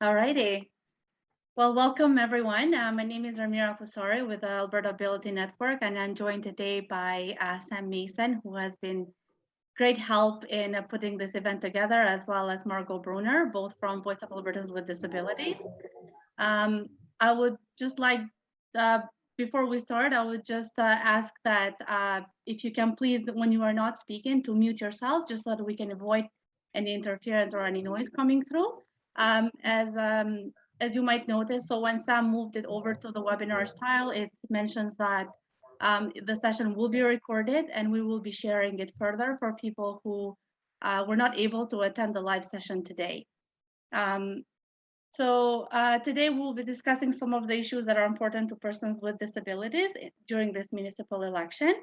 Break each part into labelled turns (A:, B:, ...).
A: All righty. Well, welcome everyone. My name is Ramira Fusari with the Alberta Ability Network, and I'm joined today by Sam Mason, who has been great help in putting this event together, as well as Margot Brunner, both from Voice of Albertans with Disabilities. I would just like, before we start, I would just ask that if you can please, when you are not speaking, to mute yourselves, just so that we can avoid any interference or any noise coming through. As you might notice, so when Sam moved it over to the webinar style, it mentions that the session will be recorded and we will be sharing it further for people who were not able to attend the live session today. Today we'll be discussing some of the issues that are important to persons with disabilities during this municipal election.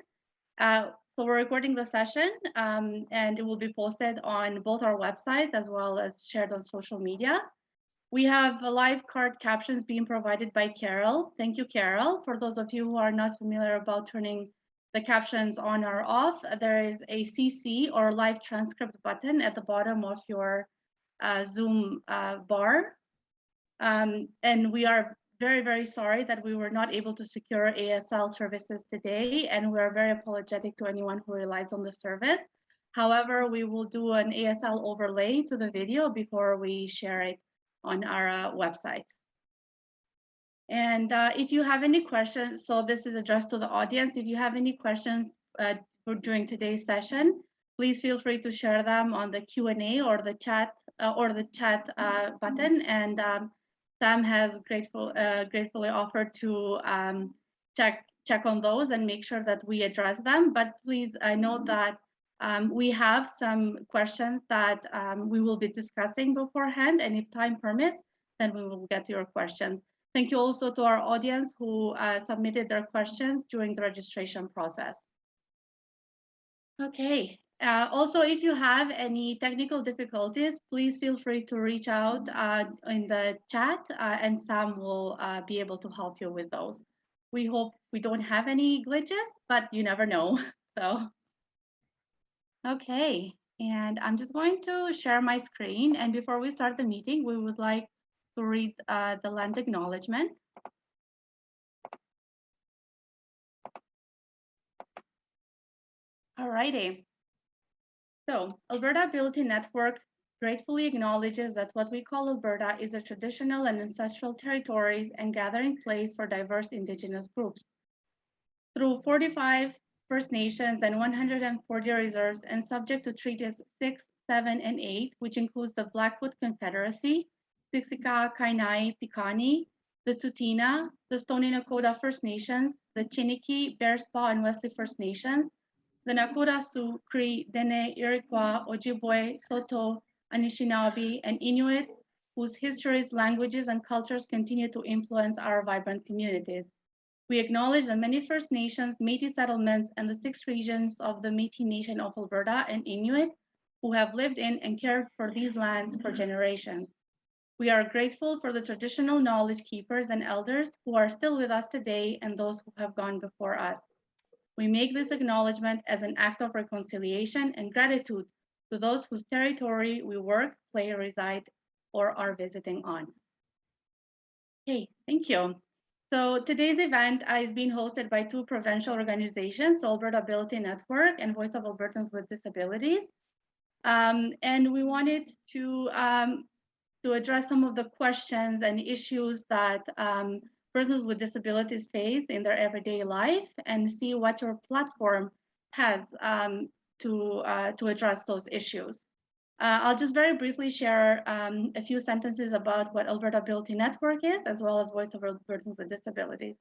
A: So we're recording the session and it will be posted on both our websites as well as shared on social media. We have live card captions being provided by Carol. Thank you, Carol. For those of you who are not familiar about turning the captions on or off, there is a CC or live transcript button at the bottom of your Zoom bar. And we are very, very sorry that we were not able to secure ASL services today, and we are very apologetic to anyone who relies on the service. However, we will do an ASL overlay to the video before we share it on our website. And if you have any questions, so this is addressed to the audience, if you have any questions during today's session, please feel free to share them on the Q&A or the chat button, and Sam has gratefully offered to check on those and make sure that we address them. But please note that we have some questions that we will be discussing beforehand, and if time permits, then we will get to your questions. Thank you also to our audience who submitted their questions during the registration process. Okay. Also, if you have any technical difficulties, please feel free to reach out in the chat and Sam will be able to help you with those. We hope we don't have any glitches, but you never know. So, okay. And I'm just going to share my screen. And before we start the meeting, we would like to read the Land Acknowledgement. All righty. So, Alberta Ability Network gratefully acknowledges that what we call Alberta is a traditional and ancestral territories and gathering place for diverse Indigenous groups. Through 45 First Nations and 140 reserves and subject to Treaties 6, 7, and 8, which includes the Blackfoot Confederacy, Siksika, Kainai, Piikani, the Tsuut'ina, the Stoney Nakoda First Nations, the Chiniki, Bearspaw, and Wesley First Nations, the Nakota, Sioux, Cree, Dene, Iroquois, Ojibwe, Saulteaux, Anishinaabe, and Inuit, whose histories, languages, and cultures continue to influence our vibrant communities. We acknowledge the many First Nations, Métis settlements, and the 6 regions of the Métis Nation of Alberta and Inuit who have lived in and cared for these lands for generations. We are grateful for the traditional knowledge keepers and elders who are still with us today and those who have gone before us. We make this acknowledgement as an act of reconciliation and gratitude to those whose territory we work, play, reside, or are visiting on. Okay, thank you. So today's event is being hosted by 2 provincial organizations, Alberta Ability Network and Voice of Albertans with Disabilities. And we wanted to address some of the questions and issues that persons with disabilities face in their everyday life and see what your platform has to address those issues. I'll just very briefly share a few sentences about what Alberta Ability Network is, as well as Voice of Persons with Disabilities.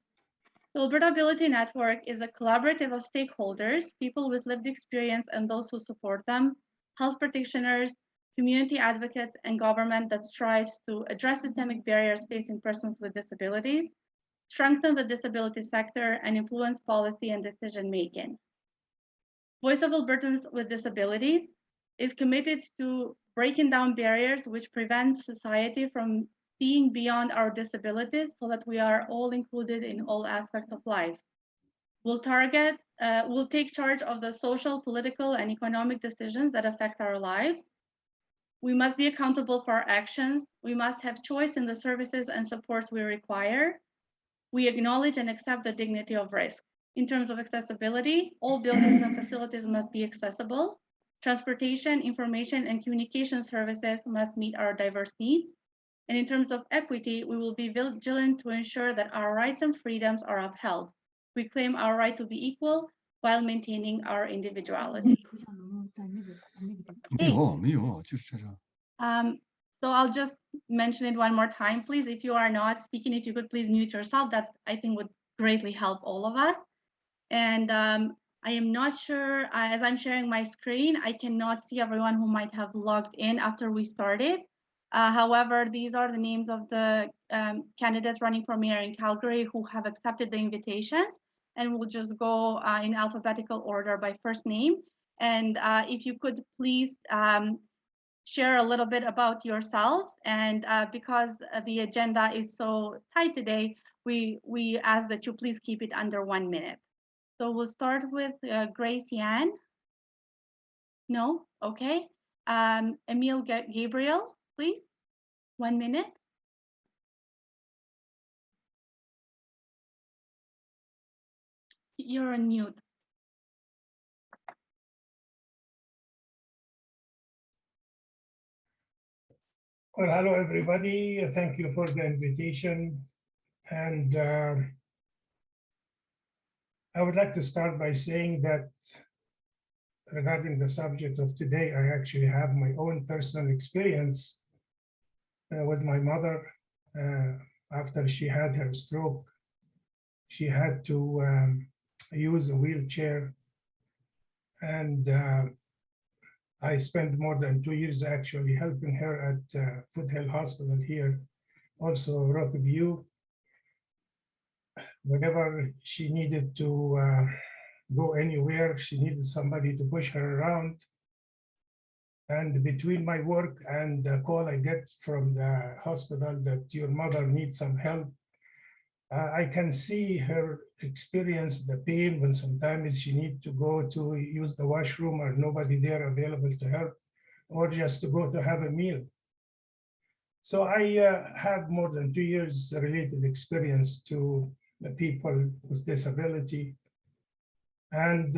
A: So Alberta Ability Network is a collaborative of stakeholders, people with lived experience and those who support them, health practitioners, community advocates, and government that strives to address systemic barriers facing persons with disabilities, strengthen the disability sector, and influence policy and decision-making. Voice of Albertans with Disabilities is committed to breaking down barriers which prevent society from seeing beyond our disabilities so that we are all included in all aspects of life. We'll take charge of the social, political, and economic decisions that affect our lives. We must be accountable for our actions. We must have choice in the services and supports we require. We acknowledge and accept the dignity of risk. In terms of accessibility, all buildings and facilities must be accessible. Transportation, information, and communication services must meet our diverse needs. And in terms of equity, we will be vigilant to ensure that our rights and freedoms are upheld. We claim our right to be equal while maintaining our individuality. Okay. So I'll just mention it one more time, please. If you are not speaking, if you could please mute yourself, that I think would greatly help all of us. And I am not sure, as I'm sharing my screen, I cannot see everyone who might have logged in after we started. However, these are the names of the candidates running for mayor in Calgary who have accepted the invitations, and we'll just go in alphabetical order by first name. And if you could please share a little bit about yourselves, and because the agenda is so tight today, we ask that you please keep it under 1 minute. So we'll start with Grace Yan. No? Okay. Emile Gabriel, please. 1 minute. You're on mute.
B: Well, hello, everybody. Thank you for the invitation. And I would like to start by saying that regarding the subject of today, I actually have my own personal experience with my mother. After she had her stroke, she had to use a wheelchair. And I spent more than 2 years actually helping her at Foothill Hospital here, also Rockview. Whenever she needed to go anywhere, she needed somebody to push her around. And between my work and the call I get from the hospital that your mother needs some help, I can see her experience the pain when sometimes she needs to go to use the washroom or nobody there available to help, or just to go to have a meal. So I have more than 2 years related experience to the people with disability. And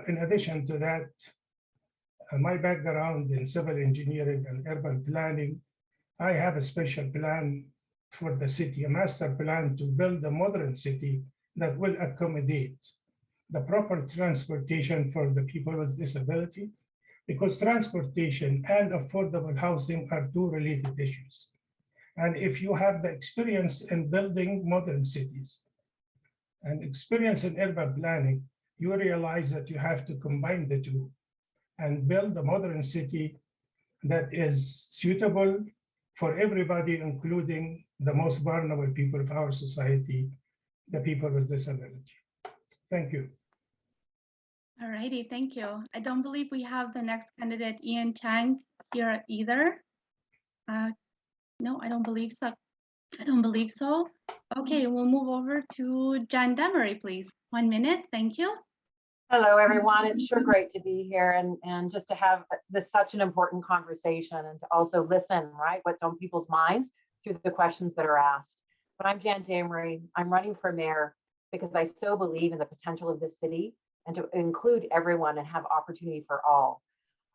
B: in addition to that, my background in civil engineering and urban planning, I have a special plan for the city, a master plan to build a modern city that will accommodate the proper transportation for the people with disability, because transportation and affordable housing are two related issues. And if you have the experience in building modern cities and experience in urban planning, you realize that you have to combine the two and build a modern city that is suitable for everybody, including the most vulnerable people of our society, the people with disability. Thank you.
A: All righty, thank you. I don't believe we have the next candidate, Ian Chang, here either. No, I don't believe so. I don't believe so. Okay, we'll move over to Jan Damery, please. 1 minute, thank you.
C: Hello, everyone. It's sure great to be here and just to have this such an important conversation and to also listen, right, what's on people's minds through the questions that are asked. But I'm Jan Damery. I'm running for mayor because I so believe in the potential of this city and to include everyone and have opportunity for all.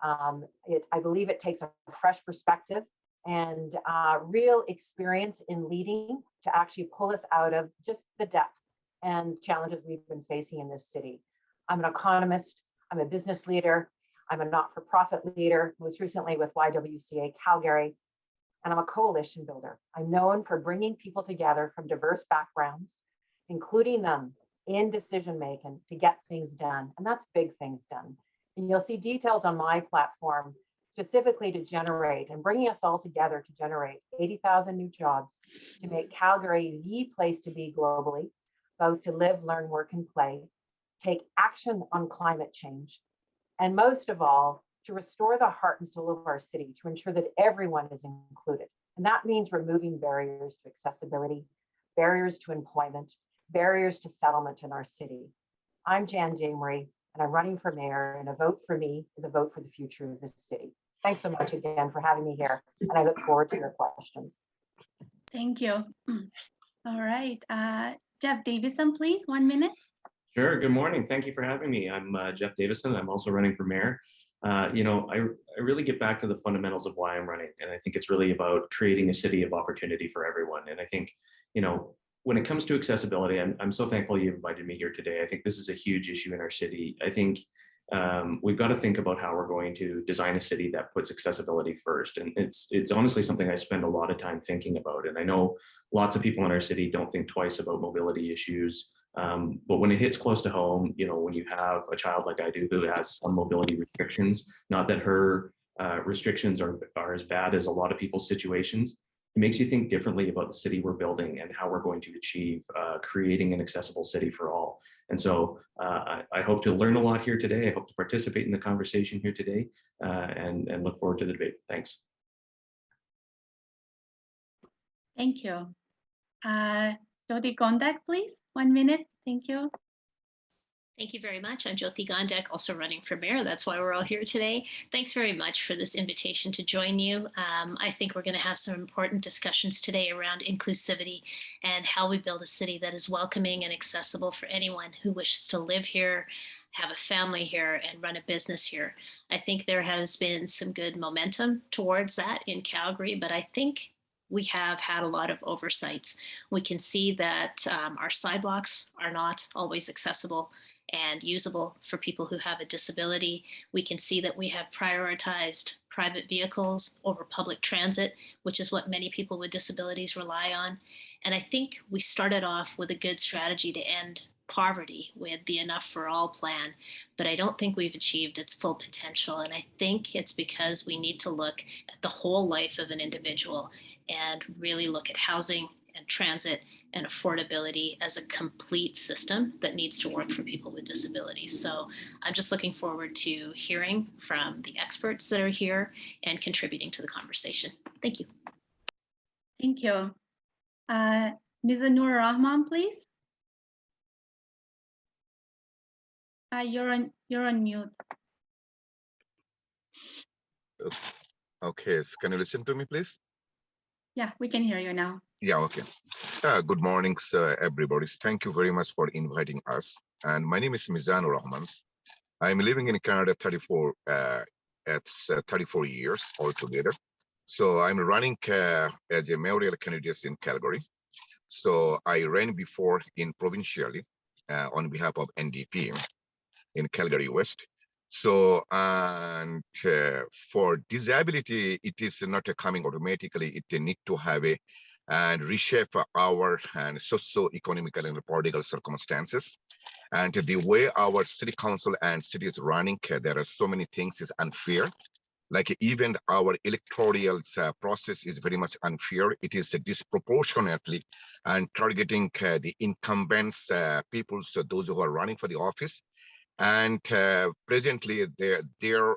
C: I believe it takes a fresh perspective and real experience in leading to actually pull us out of just the depth and challenges we've been facing in this city. I'm an economist, I'm a business leader, I'm a not-for-profit leader, most recently with YWCA Calgary, and I'm a coalition builder. I'm known for bringing people together from diverse backgrounds, including them in decision-making to get things done, and that's big things done. And you'll see details on my platform specifically to generate and bringing us all together to generate 80,000 new jobs, to make Calgary the place to be globally, both to live, learn, work, and play, take action on climate change, and most of all, to restore the heart and soul of our city to ensure that everyone is included. And that means removing barriers to accessibility, barriers to employment, barriers to settlement in our city. I'm Jan Damery, and I'm running for mayor, and a vote for me is a vote for the future of this city. Thanks so much again for having me here, and I look forward to your questions.
A: Thank you. All right, Jeff Davison, please, 1 minute.
D: Sure. Good morning. Thank you for having me. I'm Jeff Davison. I'm also running for mayor. I really get back to the fundamentals of why I'm running. And I think it's really about creating a city of opportunity for everyone. And I think, when it comes to accessibility, I'm so thankful you invited me here today. I think this is a huge issue in our city. I think we've got to think about how we're going to design a city that puts accessibility first. And it's honestly something I spend a lot of time thinking about. And I know lots of people in our city don't think twice about mobility issues. But when it hits close to home, when you have a child like I do who has some mobility restrictions, not that her restrictions are as bad as a lot of people's situations, it makes you think differently about the city we're building and how we're going to achieve creating an accessible city for all. And so I hope to learn a lot here today. I hope to participate in the conversation here today and look forward to the debate. Thanks.
A: Thank you. Jyoti Gondek, please, 1 minute. Thank you.
E: Thank you very much. I'm Jyoti Gondek, also running for mayor. That's why we're all here today. Thanks very much for this invitation to join you. I think we're going to have some important discussions today around inclusivity and how we build a city that is welcoming and accessible for anyone who wishes to live here, have a family here, and run a business here. I think there has been some good momentum towards that in Calgary, but I think we have had a lot of oversights. We can see that our sidewalks are not always accessible and usable for people who have a disability. We can see that we have prioritized private vehicles over public transit, which is what many people with disabilities rely on. And I think we started off with a good strategy to end poverty with the Enough for All plan, but I don't think we've achieved its full potential. And I think it's because we need to look at the whole life of an individual and really look at housing and transit and affordability as a complete system that needs to work for people with disabilities. So I'm just looking forward to hearing from the experts that are here and contributing to the conversation. Thank you.
A: Thank you. Mizanur Rahman, please. You're on mute.
F: Okay, so can you listen to me, please?
A: Yeah, we can hear you now.
F: Yeah, okay. Good morning, everybody. Thank you very much for inviting us. And my name is Mizanur Rahman. I'm living in Canada 34 years altogether. So I'm running as a mayoral candidate in Calgary. So I ran before in provincially on behalf of NDP in Calgary West. So, and for disability, it is not coming automatically. It need to have a and reshape our and socio-economical and political circumstances. And the way our city council and city is running, there are so many things is unfair. Like even our electoral process is very much unfair. It is disproportionately and targeting the incumbents people, so those who are running for the office. And presently, their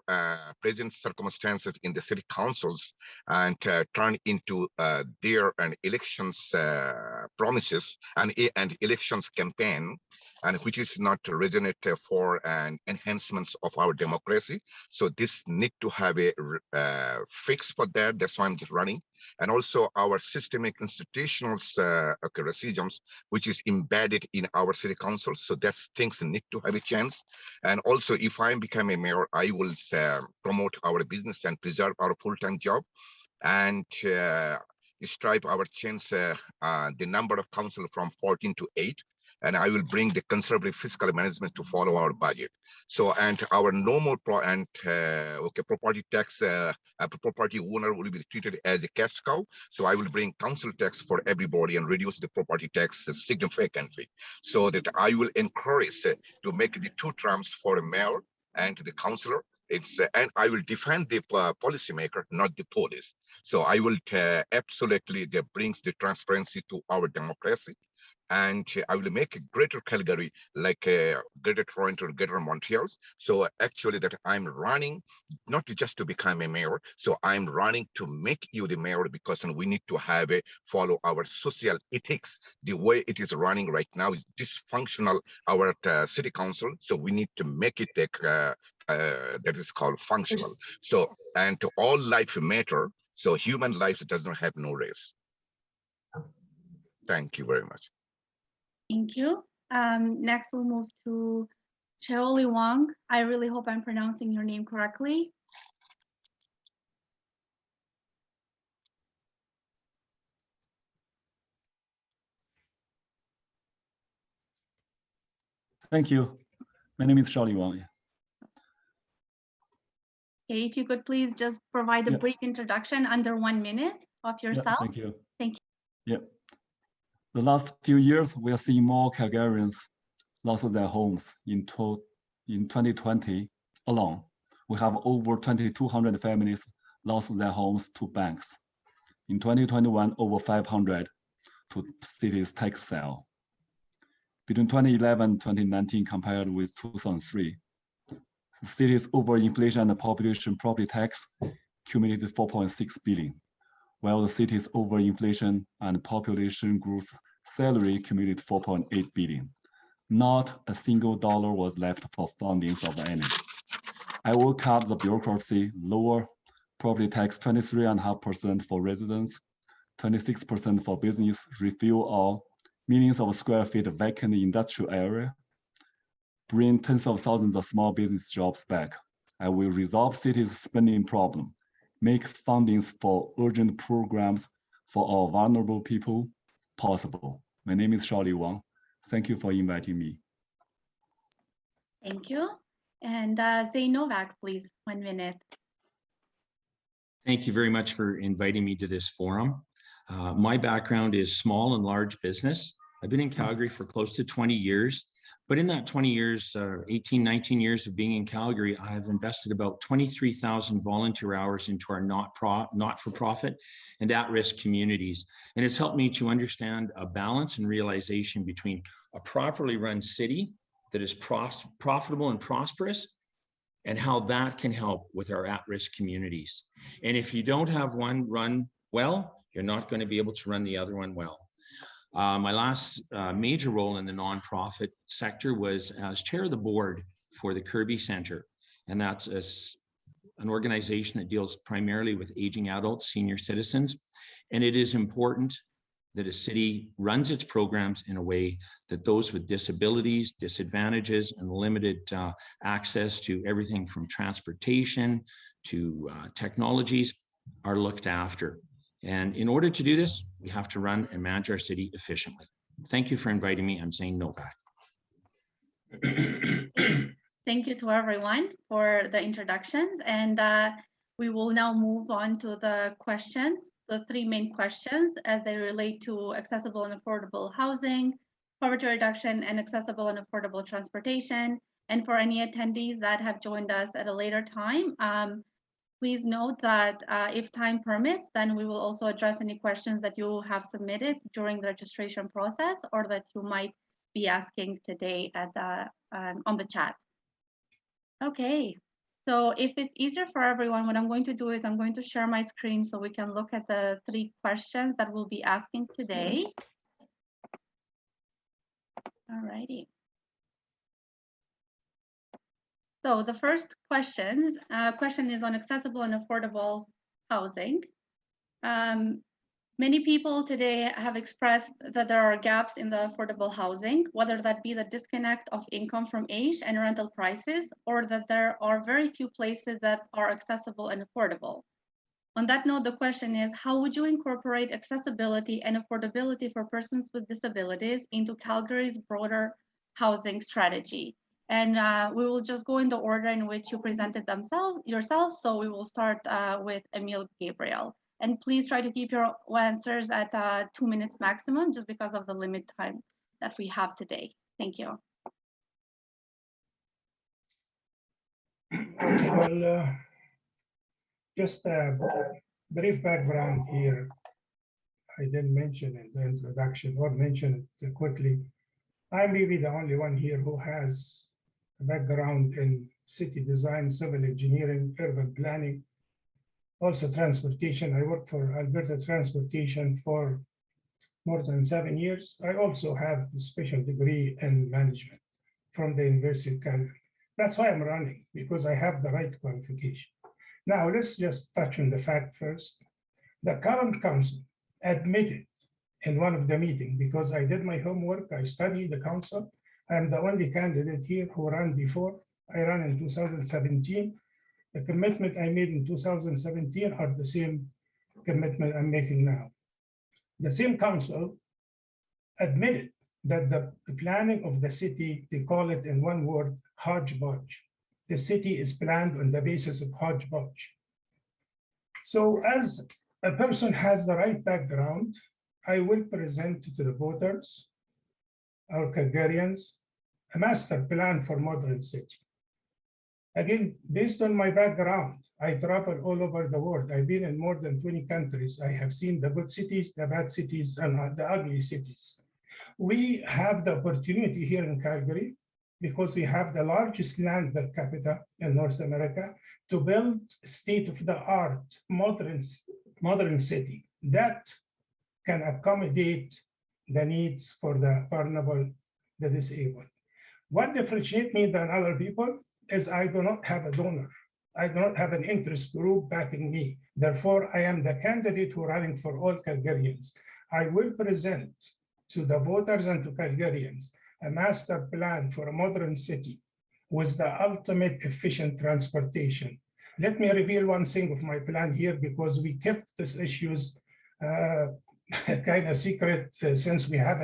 F: present circumstances in the city councils and turn into their elections promises and elections campaign, and which is not resonant for an enhancements of our democracy. So this need to have a fix for that. That's why I'm just running. And also our systemic institutional racism, which is embedded in our city council. So that's things need to have a chance. And also, if I become a mayor, I will promote our business and preserve our full-time job and strive our chance the number of council from 14 to 8. And I will bring the conservative fiscal management to follow our budget. So, and our normal property tax, property owner will be treated as a cash cow. So I will bring council tax for everybody and reduce the property tax significantly. So that I will encourage to make the 2 terms for a mayor and the councillor. It's and I will defend the policymaker, not the police. So I will absolutely that brings the transparency to our democracy. And I will make a greater Calgary like greater Toronto, greater Montreal. So actually that I'm running not just to become a mayor. So I'm running to make you the mayor because we need to have a follow our social ethics. The way it is running right now is dysfunctional, our city council. So we need to make it that is called functional. So, and to all life matter. So human life does not have no race. Thank you very much.
A: Thank you. Next, we'll move to Shaoli Wang. I really hope I'm pronouncing your name correctly.
G: Thank you. My name is Shaoli Wang.
A: Okay, if you could please just provide a
G: Yeah.
A: brief introduction under 1 minute of
G: Yeah,
A: yourself.
G: thank you.
A: Thank
G: you. Yeah. The last few years, we are seeing more Calgarians lost their homes. In 2020 alone, we have over 2,200 families lost their homes to banks. In 2021, over 500 to city's tax sale. Between 2011 and 2019, compared with 2003, the city's overinflation and the population property tax accumulated 4.6 billion, while the city's overinflation and population growth salary accumulated 4.8 billion. Not a single dollar was left for fundings of any. I will cut the bureaucracy, lower property tax 23.5% for residents, 26% for business, refill all millions of square feet vacant industrial area, bring tens of thousands of small business jobs back. I will resolve city's spending problem, make fundings for urgent programs for our vulnerable people possible. My name is Shaoli Wang. Thank you for inviting me.
A: Thank you. And Zane Novak, please, 1 minute.
H: Thank you very much for inviting me to this forum. My background is small and large business. I've been in Calgary for close to 20 years, but in that 20 years, 18, 19 years of being in Calgary, I've invested about 23,000 volunteer hours into our not-for-profit and at-risk communities. And it's helped me to understand a balance and realization between a properly run city that is profitable and prosperous, and how that can help with our at-risk communities. And if you don't have one run well, you're not going to be able to run the other one well. My last major role in the nonprofit sector was as chair of the board for the Kirby Center. And that's an organization that deals primarily with aging adults, senior citizens. And it is important that a city runs its programs in a way that those with disabilities, disadvantages, and limited access to everything from transportation to technologies are looked after. And in order to do this, we have to run and manage our city efficiently. Thank you for inviting me. I'm Zane Novak.
A: Thank you to everyone for the introductions. And we will now move on to the questions, the 3 main questions as they relate to accessible and affordable housing, poverty reduction, and accessible and affordable transportation. And for any attendees that have joined us at a later time, please note that if time permits, then we will also address any questions that you have submitted during the registration process or that you might be asking today at on the chat. Okay, so if it's easier for everyone, what I'm going to do is I'm going to share my screen so we can look at the 3 questions that we'll be asking today. All righty. So the first question is on accessible and affordable housing. Many people today have expressed that there are gaps in the affordable housing, whether that be the disconnect of income from age and rental prices, or that there are very few places that are accessible and affordable. On that note, the question is, how would you incorporate accessibility and affordability for persons with disabilities into Calgary's broader housing strategy? And we will just go in the order in which you presented yourselves. So we will start with Emile, Gabriel. And please try to keep your answers at 2 minutes maximum, just because of the limit time that we have today. Thank you.
B: Okay, well, just a brief background here. I didn't mention in the introduction or mention it quickly. I may be the only one here who has a background in city design, civil engineering, urban planning, also transportation. I worked for Alberta Transportation for more than 7 years. I also have a special degree in management from the University of Calgary. That's why I'm running, because I have the right qualification. Now, let's just touch on the fact first. The current council admitted in one of the meetings, because I did my homework, I studied the council. I'm the only candidate here who ran before. I ran in 2017. The commitment I made in 2017 are the same commitment I'm making now. The same council admitted that the planning of the city, they call it in one word, hodgepodge. The city is planned on the basis of hodgepodge. So as a person has the right background, I will present to the voters, our Calgarians, a master plan for modern city. Again, based on my background, I travel all over the world. I've been in more than 20 countries. I have seen the good cities, the bad cities, and the ugly cities. We have the opportunity here in Calgary, because we have the largest land per capita in North America, to build state-of-the-art modern city that can accommodate the needs for the vulnerable, the disabled. What differentiates me than other people is I do not have a donor. I do not have an interest group backing me. Therefore, I am the candidate who is running for all Calgarians. I will present to the voters and to Calgarians a master plan for a modern city with the ultimate efficient transportation. Let me reveal one thing of my plan here, because we kept these issues kind of secret since we have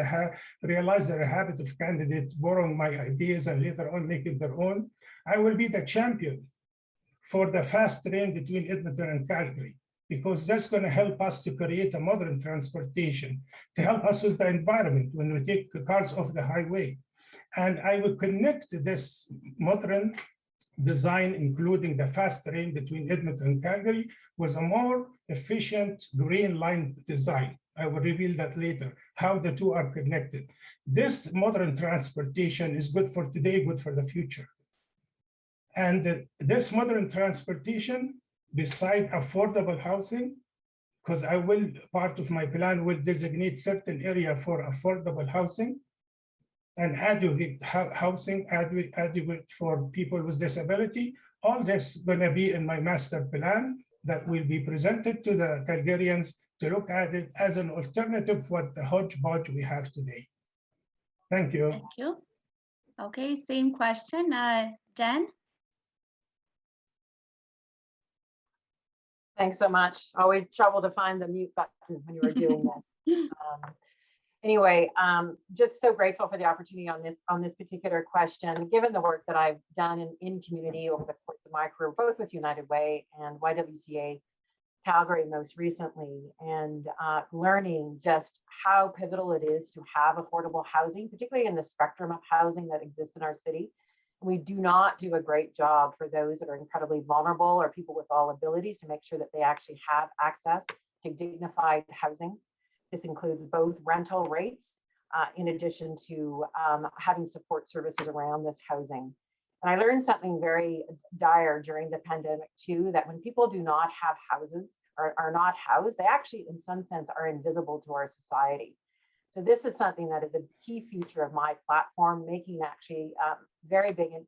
B: realized there a habit of candidates borrowing my ideas and later on making their own. I will be the champion for the fast train between Edmonton and Calgary, because that's going to help us to create a modern transportation, to help us with the environment when we take cars off the highway. And I will connect this modern design, including the fast train between Edmonton and Calgary, with a more efficient green line design. I will reveal that later, how the two are connected. This modern transportation is good for today, good for the future. And this modern transportation, beside affordable housing, because I will, part of my plan will designate certain area for affordable housing and adequate housing, adequate for people with disability. All this is going to be in my master plan that will be presented to the Calgarians to look at it as an alternative for the hodgepodge we have today. Thank you.
A: Thank you. Okay, same question, Jen.
C: Thanks so much. Always trouble to find the mute button when you were doing this. Anyway, just so grateful for the opportunity on this particular question. Given the work that I've done in community over the course of my career, both with United Way and YWCA Calgary most recently, and learning just how pivotal it is to have affordable housing, particularly in the spectrum of housing that exists in our city. We do not do a great job for those that are incredibly vulnerable or people with all abilities to make sure that they actually have access to dignified housing. This includes both rental rates, in addition to having support services around this housing. And I learned something very dire during the pandemic too, that when people do not have houses or are not housed, they actually in some sense are invisible to our society. So this is something that is a key feature of my platform, making actually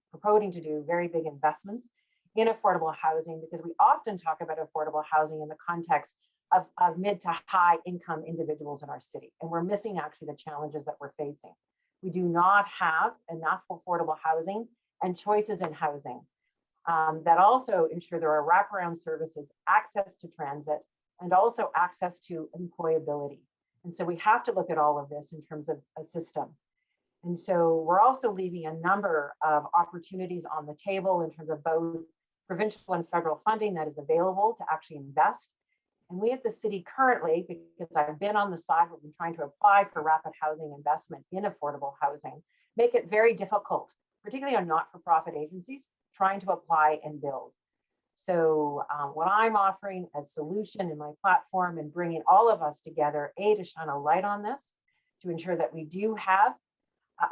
C: proposing to do very big investments in affordable housing, because we often talk about affordable housing in the context of mid to high income individuals in our city. And we're missing actually the challenges that we're facing. We do not have enough affordable housing and choices in housing that also ensure there are wraparound services, access to transit, and also access to employability. And so we have to look at all of this in terms of a system. And so we're also leaving a number of opportunities on the table in terms of both provincial and federal funding that is available to actually invest. And we at the city currently, because I've been on the side, we've been trying to apply for rapid housing investment in affordable housing, make it very difficult, particularly on not-for-profit agencies, trying to apply and build. So what I'm offering as solution in my platform and bringing all of us together, to shine a light on this, to ensure that we do have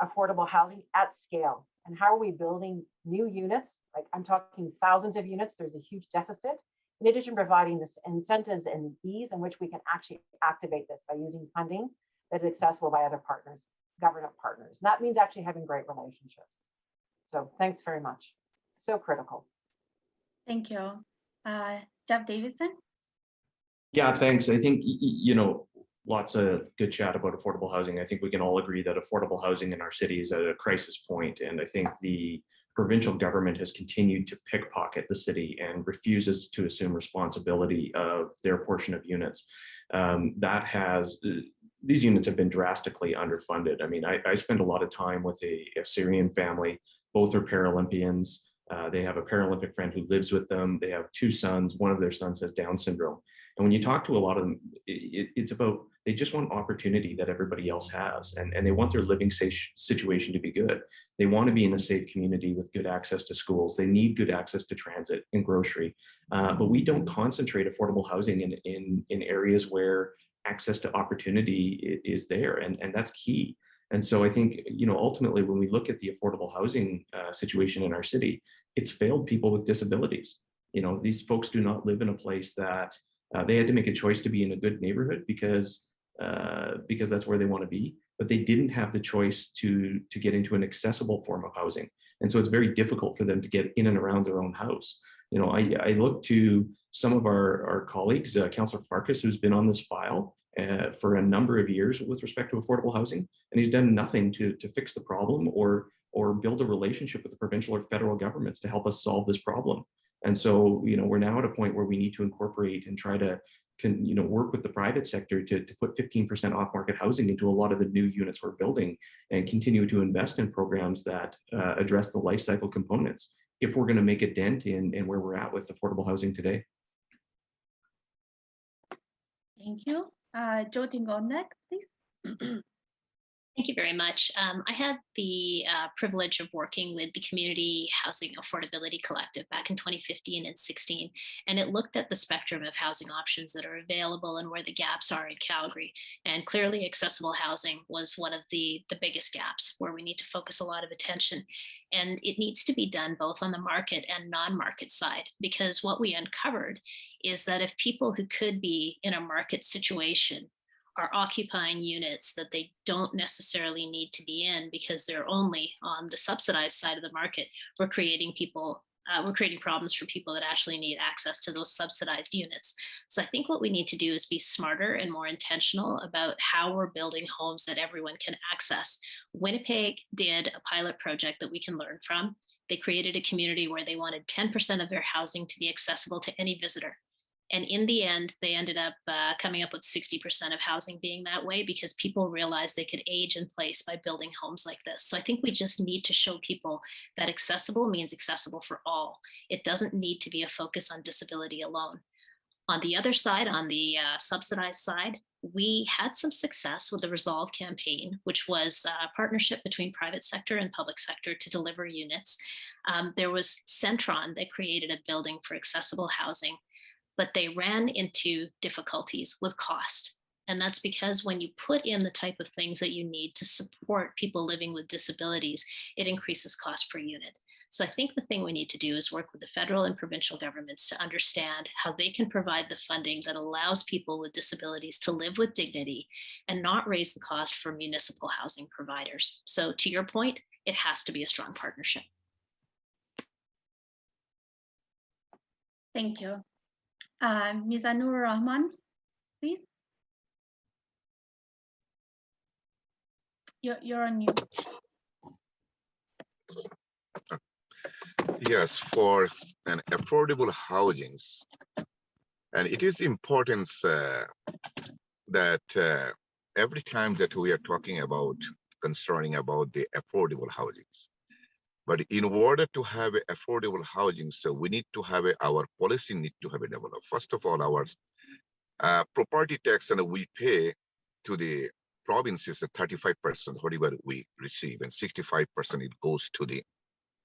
C: affordable housing at scale. And how are we building new units? Like I'm talking thousands of units, there's a huge deficit. In addition, providing this incentives and ease in which we can actually activate this by using funding that is accessible by other partners, government partners. And that means actually having great relationships. So thanks very much. So critical.
A: Thank you. Jeff Davison?
D: Yeah, thanks. I think, lots of good chat about affordable housing. I think we can all agree that affordable housing in our city is at a crisis point. And I think the provincial government has continued to pickpocket the city and refuses to assume responsibility of their portion of units. These units have been drastically underfunded. I mean, I spend a lot of time with a Syrian family. Both are Paralympians. They have a Paralympic friend who lives with them. They have 2 sons. One of their sons has Down syndrome. And when you talk to a lot of them, it's about, they just want opportunity that everybody else has. And they want their living situation to be good. They want to be in a safe community with good access to schools. They need good access to transit and grocery. But we don't concentrate affordable housing in areas where access to opportunity is there. And that's key. And so I think, ultimately, when we look at the affordable housing situation in our city, it's failed people with disabilities. These folks do not live in a place that they had to make a choice to be in a good neighborhood because that's where they want to be, but they didn't have the choice to get into an accessible form of housing. And so it's very difficult for them to get in and around their own house. I look to some of our colleagues, Councillor Farkas, who's been on this file for a number of years with respect to affordable housing, and he's done nothing to fix the problem or build a relationship with the provincial or federal governments to help us solve this problem. And so, we're now at a point where we need to incorporate and try to work with the private sector to put 15% off-market housing into a lot of the new units we're building, and continue to invest in programs that address the life cycle components if we're going to make a dent in where we're at with affordable housing today.
A: Thank you. Jyoti Gondek, please.
E: Thank you very much. I had the privilege of working with the Community Housing Affordability Collective back in 2015 and 16, and it looked at the spectrum of housing options that are available and where the gaps are in Calgary. And clearly accessible housing was one of the biggest gaps where we need to focus a lot of attention. And it needs to be done both on the market and non-market side, because what we uncovered is that if people who could be in a market situation are occupying units that they don't necessarily need to be in because they're only on the subsidized side of the market, we're creating problems for people that actually need access to those subsidized units. So I think what we need to do is be smarter and more intentional about how we're building homes that everyone can access. Winnipeg did a pilot project that we can learn from. They created a community where they wanted 10% of their housing to be accessible to any visitor. And in the end, they ended up coming up with 60% of housing being that way because people realized they could age in place by building homes like this. So I think we just need to show people that accessible means accessible for all. It doesn't need to be a focus on disability alone. On the other side, on the subsidized side, we had some success with the Resolve campaign, which was a partnership between private sector and public sector to deliver units. There was Centron that created a building for accessible housing, but they ran into difficulties with cost. And that's because when you put in the type of things that you need to support people living with disabilities, it increases cost per unit. So I think the thing we need to do is work with the federal and provincial governments to understand how they can provide the funding that allows people with disabilities to live with dignity and not raise the cost for municipal housing providers. So to your point, it has to be a strong partnership.
A: Thank you. Mizanur Rahman, please. You're on mute.
F: Yes, for an affordable housings, and it is important that every time that we are talking about concerning about the affordable housings, but in order to have affordable housing, so we need to have our policy need to have a develop. First of all, our property tax and we pay to the provinces at 35%, whatever we receive, and 65% it goes to the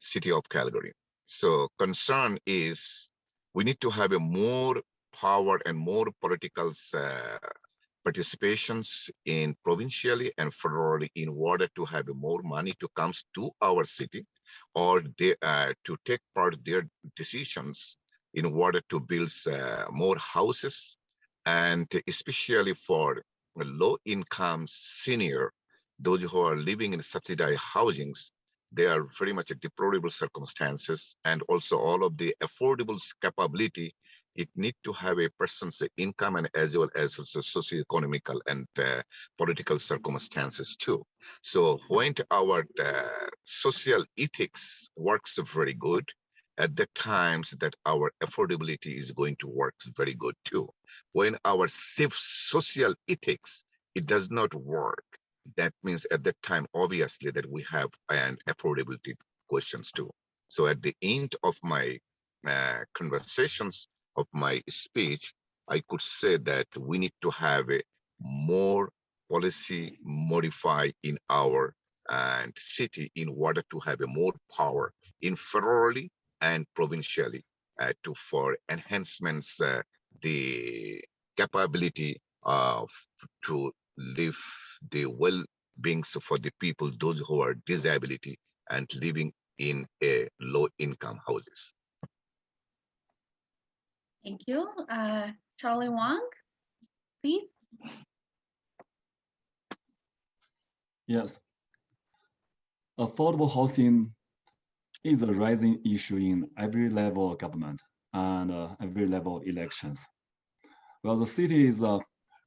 F: city of Calgary. So concern is we need to have a more power and more political participations in provincially and federally in order to have more money to come to our city or they, to take part of their decisions in order to build more houses, and especially for low income senior, those who are living in subsidized housings, they are very much a deplorable circumstances, and also all of the affordable capability. It need to have a person's income and as well as socio-economical and political circumstances too. So when our social ethics works very good, at the times that our affordability is going to work very good too. When our social ethics, it does not work, that means at that time, obviously, that we have an affordability questions too. So at the end of my conversations of my speech, I could say that we need to have a more policy modify in our city in order to have a more power in federally and provincially for enhancements the capability of to live the well-beings for the people, those who are disability and living in a low-income houses.
A: Thank you. Charlie Wang, please.
G: Yes. Affordable housing is a rising issue in every level of government and every level of elections. Well, the city is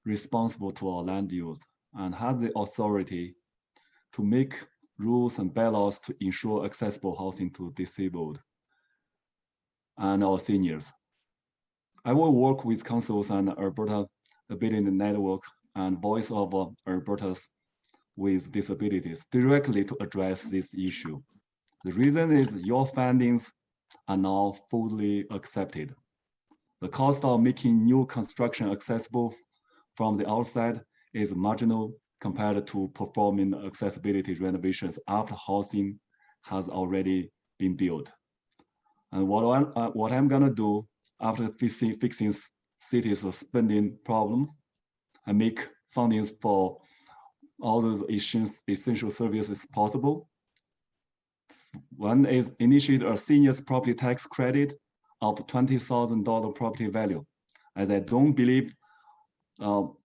G: responsible to our land use and has the authority to make rules and bylaws to ensure accessible housing to disabled and our seniors. I will work with councils and Alberta Ability Network and Voice of Albertas with Disabilities directly to address this issue. The reason is your findings are now fully accepted. The cost of making new construction accessible from the outside is marginal compared to performing accessibility renovations after housing has already been built. And what I'm gonna do after fixing cities' spending problem, I make fundings for all those essential services possible. One is initiate a seniors property tax credit of $20,000 property value, as I don't believe our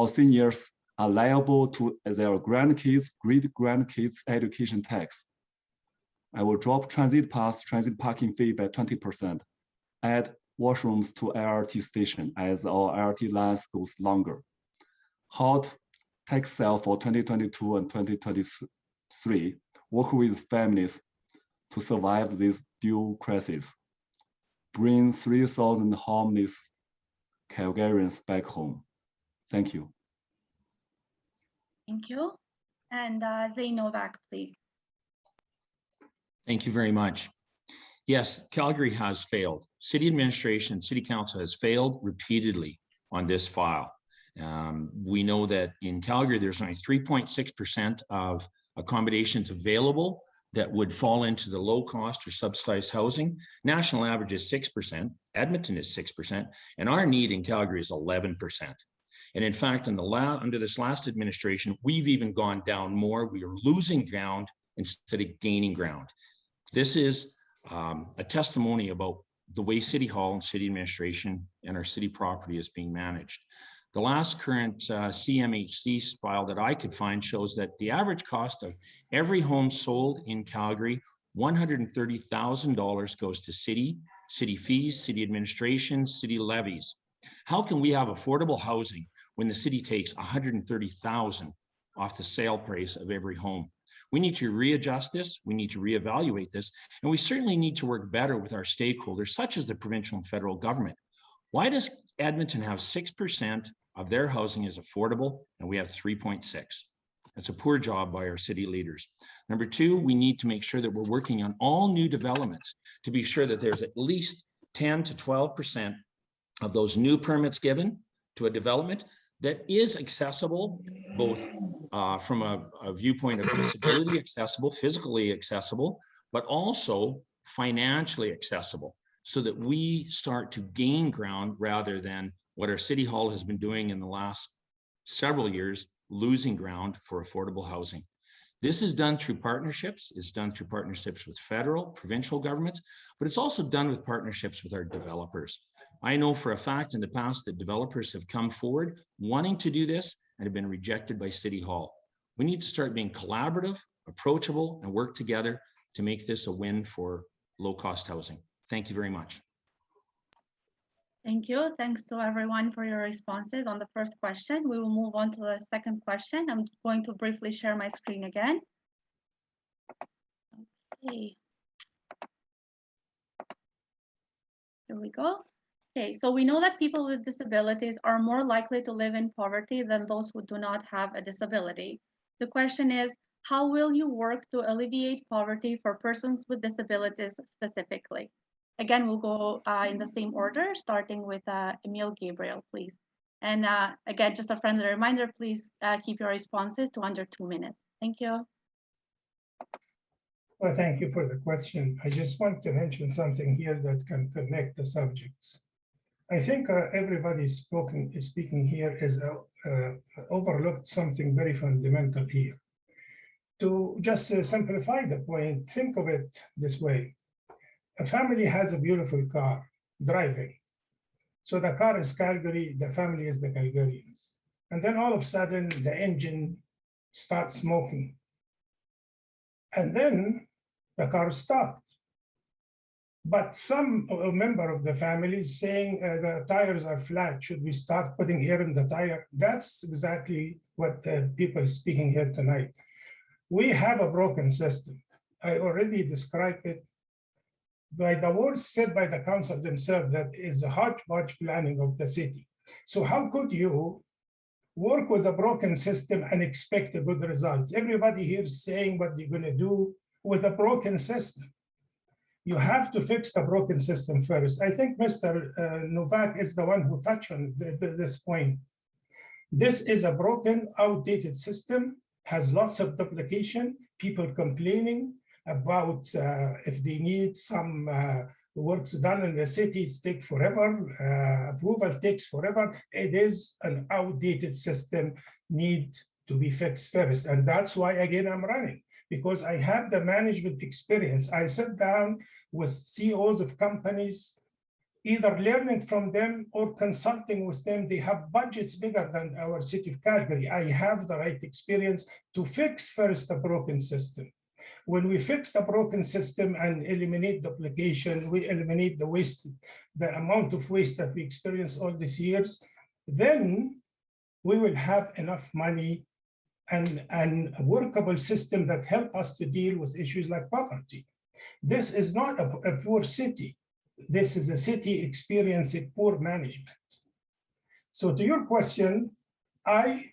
G: seniors are liable to their grandkids, great-grandkids education tax. I will drop transit parking fee by 20%, add washrooms to LRT station as our LRT lines goes longer. Halt tax sale for 2022 and 2023, work with families to survive this dual crisis. Bring 3,000 homeless Calgarians back home. Thank you.
A: Thank you. And Zane Novak, please.
H: Thank you very much. Yes, Calgary has failed. City administration, city council has failed repeatedly on this file. We know that in Calgary, there's only 3.6% of accommodations available that would fall into the low cost or subsidized housing. National average is 6%, Edmonton is 6%, and our need in Calgary is 11%. And in fact, under this last administration, we've even gone down more. We are losing ground instead of gaining ground. This is a testimony about the way City Hall and city administration and our city property is being managed. The last current CMHC file that I could find shows that the average cost of every home sold in Calgary, $130,000 goes to city fees, city administration, city levies. How can we have affordable housing when the city takes $130,000 off the sale price of every home? We need to readjust this, we need to reevaluate this, and we certainly need to work better with our stakeholders, such as the provincial and federal government. Why does Edmonton have 6% of their housing is affordable and we have 3.6? That's a poor job by our city leaders. Number two, we need to make sure that we're working on all new developments to be sure that there's at least 10 to 12% of those new permits given to a development that is accessible, both from a viewpoint of disability accessible, physically accessible, but also financially accessible, so that we start to gain ground rather than what our City Hall has been doing in the last several years, losing ground for affordable housing. This is done through partnerships. It's done through partnerships with federal, provincial governments, but it's also done with partnerships with our developers. I know for a fact in the past that developers have come forward wanting to do this and have been rejected by City Hall. We need to start being collaborative approachable and work together to make this a win for low-cost housing. Thank you very much.
A: Thank you. Thanks to everyone for your responses on the first question. We will move on to the second question. I'm going to briefly share my screen again. Okay. Here we go. Okay, so we know that people with disabilities are more likely to live in poverty than those who do not have a disability. The question is, how will you work to alleviate poverty for persons with disabilities specifically? Again, we'll go in the same order, starting with Emile, Gabriel, please. And again, just a friendly reminder, please keep your responses to under 2 minutes. Thank you.
B: Well, thank you for the question. I just want to mention something here that can connect the subjects. I think everybody speaking here is overlooked something very fundamental here. To just simplify the point, think of it this way. A family has a beautiful car driving. So the car is Calgary, the family is the Calgarians. And then all of a sudden the engine starts smoking. And then the car stopped. But some member of the family is saying the tires are flat. Should we start putting air in the tire? That's exactly what the people speaking here tonight. We have a broken system. I already described it by the words said by the council themselves, that is a hodgepodge planning of the city. So how could you work with a broken system and expect good results? Everybody here is saying what you're going to do with a broken system. You have to fix the broken system first. I think Mr. Novak is the one who touched on this point. This is a broken, outdated system, has lots of duplication, people complaining about if they need some work done in the cities take forever, approval takes forever. It is an outdated system, need to be fixed first. And that's why, again, I'm running, because I have the management experience. I sat down with CEOs of companies, either learning from them or consulting with them. They have budgets bigger than our city of Calgary. I have the right experience to fix first a broken system. When we fix the broken system and eliminate duplication, we eliminate the waste, the amount of waste that we experience all these years, then we will have enough money and a workable system that help us to deal with issues like poverty. This is not a poor city. This is a city experiencing poor management. So to your question, I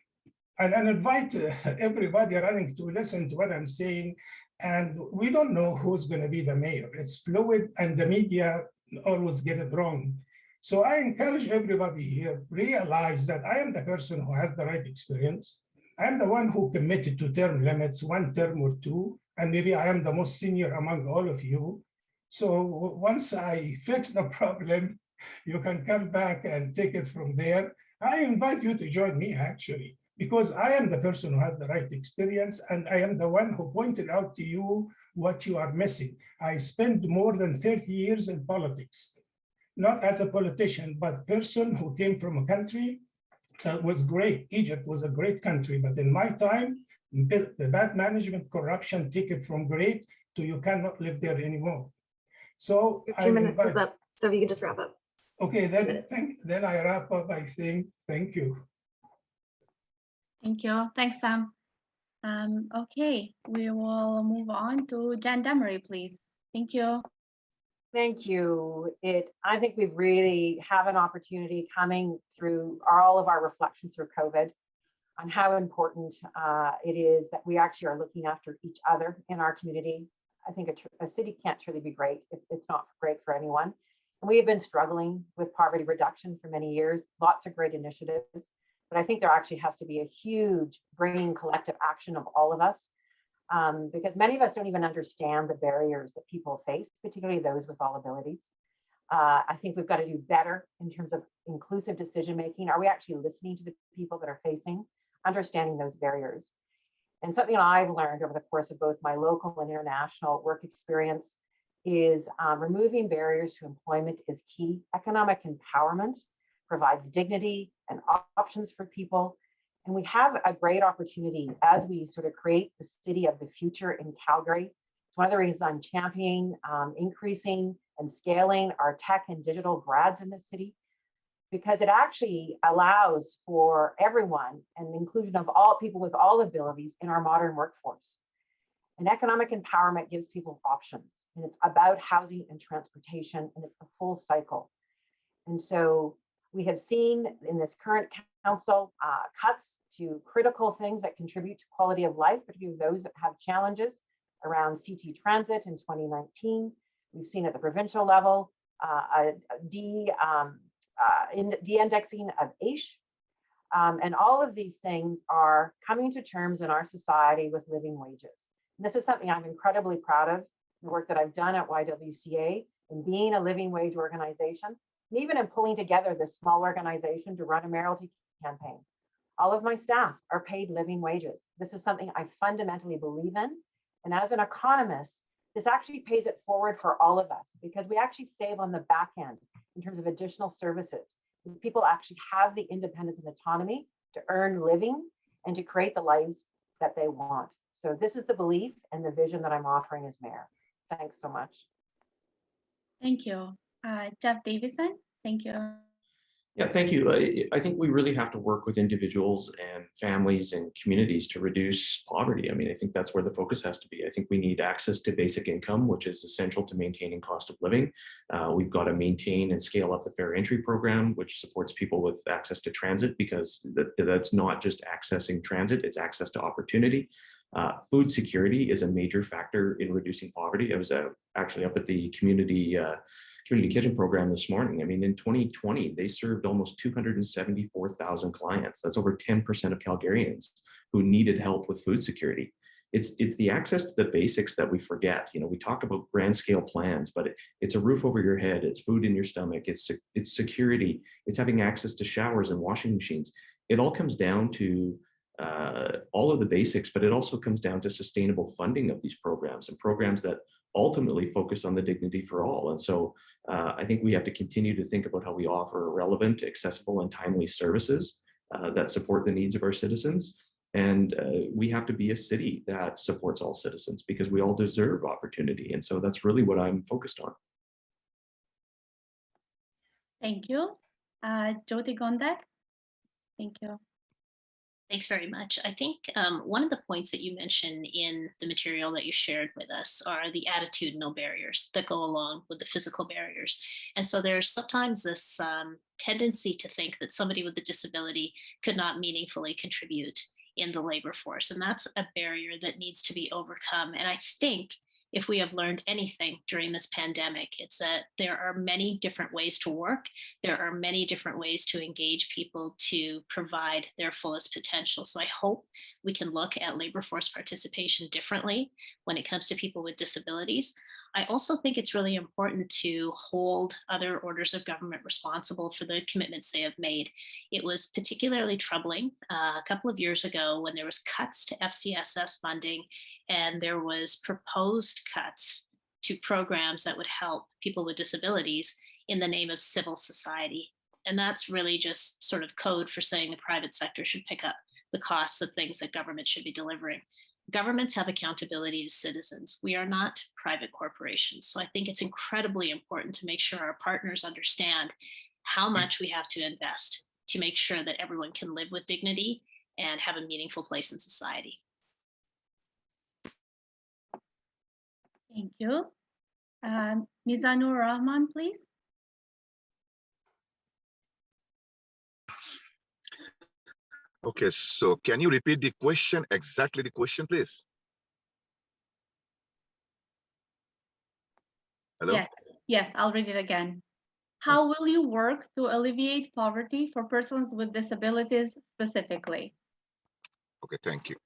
B: invite everybody running to listen to what I'm saying. And we don't know who's going to be the mayor. It's fluid and the media always get it wrong. So I encourage everybody here, realize that I am the person who has the right experience. I am the one who committed to term limits, 1 term or 2, and maybe I am the most senior among all of you. So once I fix the problem, you can come back and take it from there. I invite you to join me, actually, because I am the person who has the right experience, and I am the one who pointed out to you what you are missing. I spent more than 30 years in politics, not as a politician, but person who came from a country that was great. Egypt was a great country, but in my time, the bad management, corruption, take it from great to you cannot live there anymore. So
I: Your 2 minutes is up, so if you can just wrap up.
B: Okay, then I wrap up by saying thank you.
A: Thank you. Thanks, Sam. Okay, we will move on to Jan Damery, please. Thank you.
C: Thank you. I think we really have an opportunity coming through all of our reflections through COVID on how important it is that we actually are looking after each other in our community. I think a city can't truly be great if it's not great for anyone. And we have been struggling with poverty reduction for many years, lots of great initiatives, but I think there actually has to be a huge bringing collective action of all of us, because many of us don't even understand the barriers that people face, particularly those with all abilities. I think we've got to do better in terms of inclusive decision-making. Are we actually listening to the people that are facing, understanding those barriers? And something I've learned over the course of both my local and international work experience is removing barriers to employment is key. Economic empowerment provides dignity and options for people. And we have a great opportunity as we sort of create the city of the future in Calgary. It's one of the reasons I'm championing increasing and scaling our tech and digital grads in the city, because it actually allows for everyone and the inclusion of all people with all abilities in our modern workforce. And economic empowerment gives people options, and it's about housing and transportation, and it's the full cycle. And so we have seen in this current council cuts to critical things that contribute to quality of life, particularly those that have challenges around CT transit in 2019. We've seen at the provincial level de-indexing of AISH. And all of these things are coming to terms in our society with living wages. And this is something I'm incredibly proud of, the work that I've done at YWCA in being a living wage organization, and even in pulling together this small organization to run a mayoralty campaign. All of my staff are paid living wages. This is something I fundamentally believe in. And as an economist, this actually pays it forward for all of us, because we actually save on the back end in terms of additional services. People actually have the independence and autonomy to earn living and to create the lives that they want. So this is the belief and the vision that I'm offering as mayor. Thanks so much.
A: Thank you. Jeff Davison, thank you.
D: Yeah, thank you. I think we really have to work with individuals and families and communities to reduce poverty. I mean, I think that's where the focus has to be. I think we need access to basic income, which is essential to maintaining cost of living. We've got to maintain and scale up the fair entry program, which supports people with access to transit, because that's not just accessing transit, it's access to opportunity. Food security is a major factor in reducing poverty. I was actually up at the community kitchen program this morning. I mean, in 2020, they served almost 274,000 clients. That's over 10% of Calgarians who needed help with food security. It's the access to the basics that we forget. You know, we talk about grand scale plans, but it's a roof over your head, it's food in your stomach, it's security, it's having access to showers and washing machines. It all comes down to all of the basics, but it also comes down to sustainable funding of these programs, and programs that ultimately focus on the dignity for all. And so I think we have to continue to think about how we offer relevant, accessible, and timely services that support the needs of our citizens. And we have to be a city that supports all citizens, because we all deserve opportunity. And so that's really what I'm focused on.
A: Thank you. Jyoti Gondek, thank you.
E: Thanks very much. I think one of the points that you mentioned in the material that you shared with us are the attitudinal barriers that go along with the physical barriers. And so there's sometimes this tendency to think that somebody with a disability could not meaningfully contribute in the labor force. And that's a barrier that needs to be overcome. And I think if we have learned anything during this pandemic, it's that there are many different ways to work. There are many different ways to engage people to provide their fullest potential. So I hope we can look at labor force participation differently when it comes to people with disabilities. I also think it's really important to hold other orders of government responsible for the commitments they have made. It was particularly troubling a couple of years ago when there was cuts to FCSS funding, and there was proposed cuts to programs that would help people with disabilities in the name of civil society. And that's really just sort of code for saying the private sector should pick up the costs of things that government should be delivering. Governments have accountability to citizens. We are not private corporations. So I think it's incredibly important to make sure our partners understand how much we have to invest to make sure that everyone can live with dignity and have a meaningful place in society.
A: Thank you. Mizanur Rahman, please.
F: Okay, so can you repeat the question, exactly the question, please? Hello?
A: Yes, I'll read it again. How will you work to alleviate poverty for persons with disabilities specifically?
F: Okay, thank you.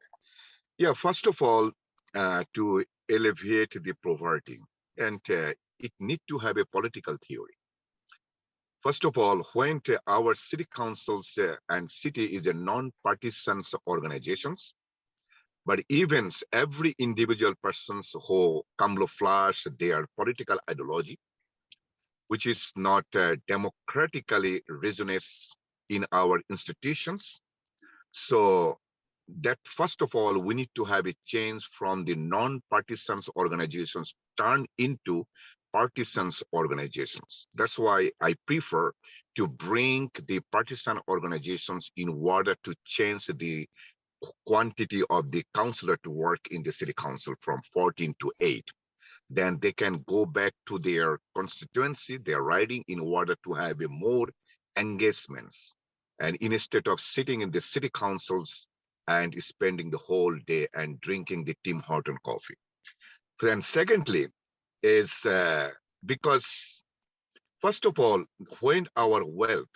F: Yeah, first of all, to alleviate the poverty, and it need to have a political theory. First of all, when our city councils and city is a non-partisan organizations, but even every individual persons who camouflage their political ideology, which is not democratically resonates in our institutions. So that first of all, we need to have a change from the non-partisan organizations turn into partisans organizations. That's why I prefer to bring the partisan organizations in order to change the quantity of the councillor to work in the city council from 14 to 8. Then they can go back to their constituency, their riding, in order to have a more engagements. And instead of sitting in the city councils and spending the whole day and drinking the Tim Horton coffee. And secondly, is because first of all, when our wealth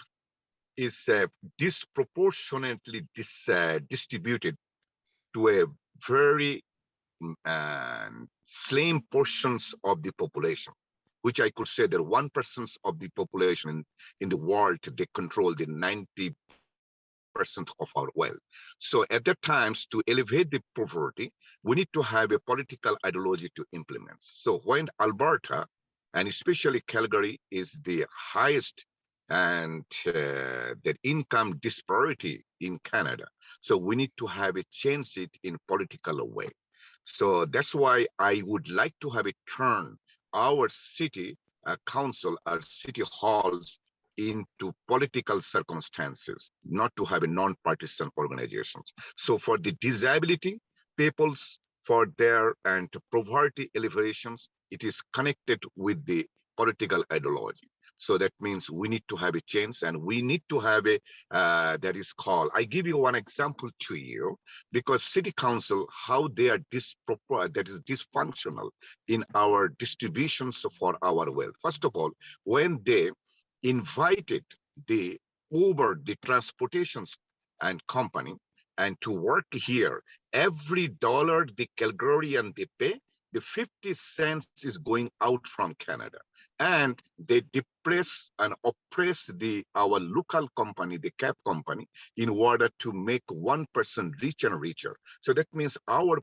F: is disproportionately distributed to a very slim portions of the population, which I could say that 1% of the population in the world, they control the 90% of our wealth. So at that times, to elevate the poverty, we need to have a political ideology to implement. So when Alberta, and especially Calgary, is the highest and that income disparity in Canada, so we need to have it change it in political way. So that's why I would like to have it turn our city council, our city halls into political circumstances, not to have a non-partisan organizations. So for the disability peoples, for their and poverty alleviations, it is connected with the political ideology. So that means we need to have a change, and we need to have a that is called, I give you one example to you, because city council, how they are dysfunctional in our distributions for our wealth. First of all, when they invited the Uber, the transportations and company, and to work here, every dollar the Calgarian they pay, the 50 cents is going out from Canada. And they depress and oppress our local company, the cab company, in order to make one person richer and richer. So that means our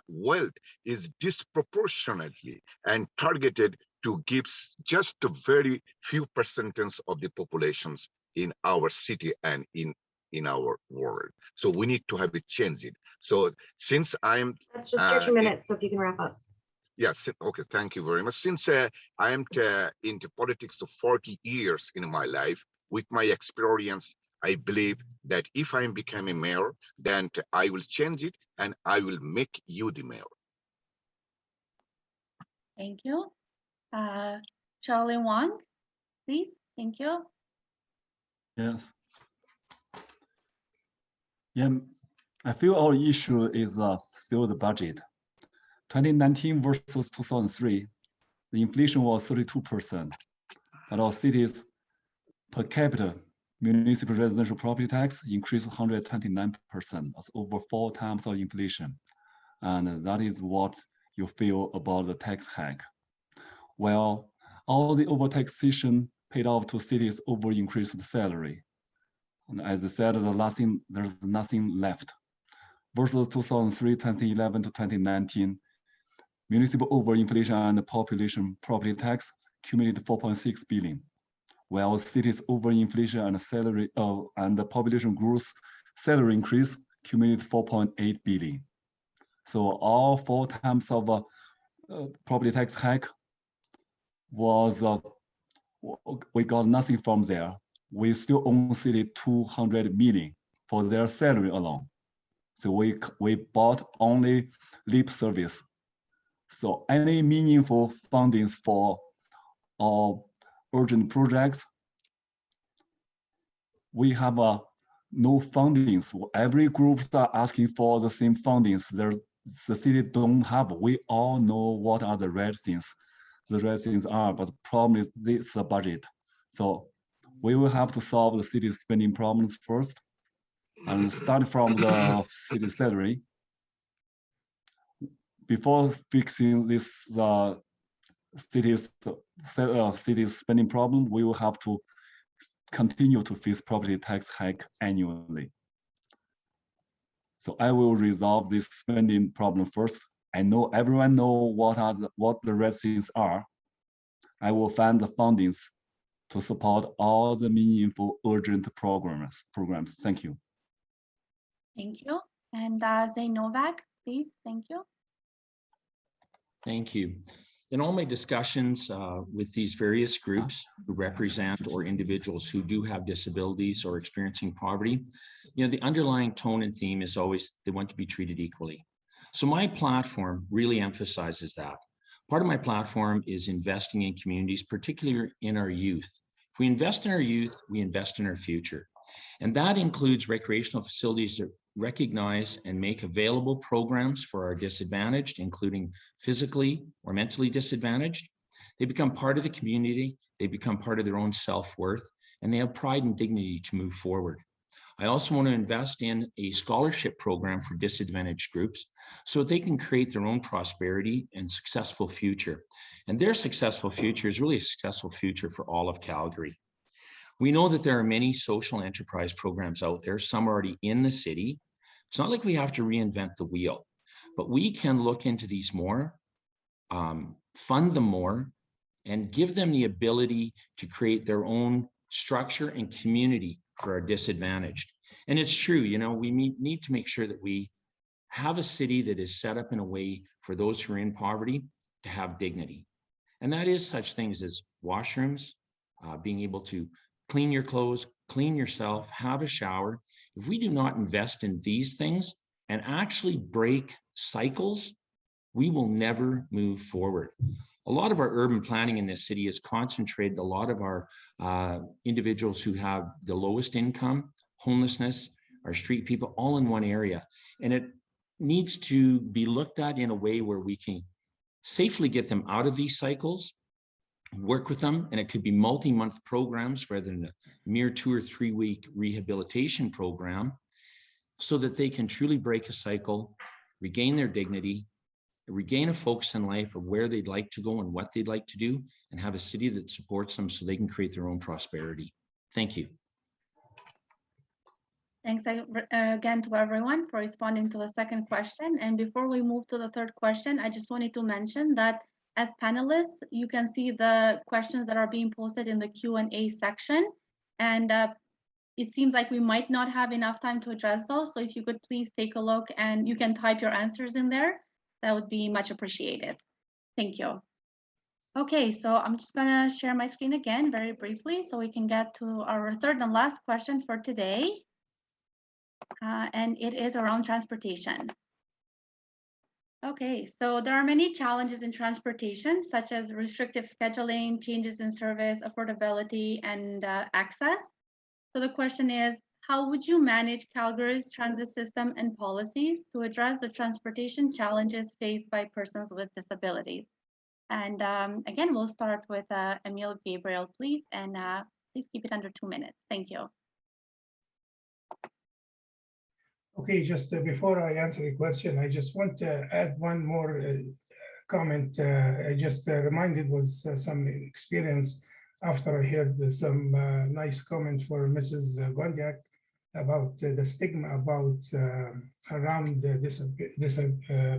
F: wealth is disproportionately and targeted to give just a very few percentage of the populations in our city and in our world. So we need to have it changed. So since I'm—
I: That's just your 2 minutes, so if you can wrap up.
F: Yes, okay, thank you very much. Since I am into politics for 40 years in my life, with my experience, I believe that if I am becoming mayor, then I will change it and I will make you the mayor.
A: Thank you. Shaoli Wang, please. Thank you.
G: Yes. Yeah, I feel our issue is still the budget. 2019 versus 2003, the inflation was 32%, but our city's per capita municipal residential property tax increased 129%. That's over 4 times our inflation. And that is what you feel about the tax hike. Well, all the overtaxation paid off to cities over increased salary. And as I said, there's nothing left. Versus 2003, 2011 to 2019, municipal overinflation and population property tax cumulated 4.6 billion, while cities overinflation and salary and the population growth salary increase cumulated 4.8 billion. So all 4 times of property tax hike was we got nothing from there. We still own city 200 million for their salary alone. So we bought only lip service. So any meaningful fundings for our urgent projects, we have no fundings. Every group start asking for the same fundings. The city don't have. We all know what are the red things. The red things are, but the problem is this budget. So we will have to solve the city's spending problems first, and start from the city salary. Before fixing this city's spending problem, we will have to continue to face property tax hike annually. So I will resolve this spending problem first. I know everyone know what the red things are. I will find the fundings to support all the meaningful urgent programs. Thank you.
A: Thank you. And Zane Novak, please. Thank you.
H: Thank you. In all my discussions with these various groups who represent or individuals who do have disabilities or experiencing poverty, the underlying tone and theme is always they want to be treated equally. So my platform really emphasizes that. Part of my platform is investing in communities, particularly in our youth. If we invest in our youth, we invest in our future. And that includes recreational facilities that recognize and make available programs for our disadvantaged, including physically or mentally disadvantaged. They become part of the community, they become part of their own self-worth, and they have pride and dignity to move forward. I also want to invest in a scholarship program for disadvantaged groups so that they can create their own prosperity and successful future. And their successful future is really a successful future for all of Calgary. We know that there are many social enterprise programs out there, some are already in the city. It's not like we have to reinvent the wheel, but we can look into these more, fund them more, and give them the ability to create their own structure and community for our disadvantaged. And it's true, we need to make sure that we have a city that is set up in a way for those who are in poverty to have dignity. And that is such things as washrooms, being able to clean your clothes, clean yourself, have a shower. If we do not invest in these things and actually break cycles, we will never move forward. A lot of our urban planning in this city is concentrated a lot of our individuals who have the lowest income, homelessness, our street people, all in one area. And it needs to be looked at in a way where we can safely get them out of these cycles, work with them, and it could be multi-month programs rather than a mere 2 or 3 week rehabilitation program, so that they can truly break a cycle, regain their dignity, regain a focus in life of where they'd like to go and what they'd like to do, and have a city that supports them so they can create their own prosperity. Thank you.
A: Thanks again to everyone for responding to the second question. And before we move to the third question, I just wanted to mention that as panelists, you can see the questions that are being posted in the Q&A section. And it seems like we might not have enough time to address those. So if you could please take a look and you can type your answers in there, that would be much appreciated. Thank you. Okay, so I'm just gonna share my screen again very briefly so we can get to our third and last question for today. And it is around transportation. Okay, so there are many challenges in transportation, such as restrictive scheduling, changes in service, affordability, and access. So the question is, how would you manage Calgary's transit system and policies to address the transportation challenges faced by persons with disabilities? And again, we'll start with Emile, Gabriel, please, and please keep it under 2 minutes. Thank you.
B: Okay, just before I answer the question, I just want to add one more comment. I just reminded was some experience after I heard some nice comment for Mrs. Gondek about the stigma about around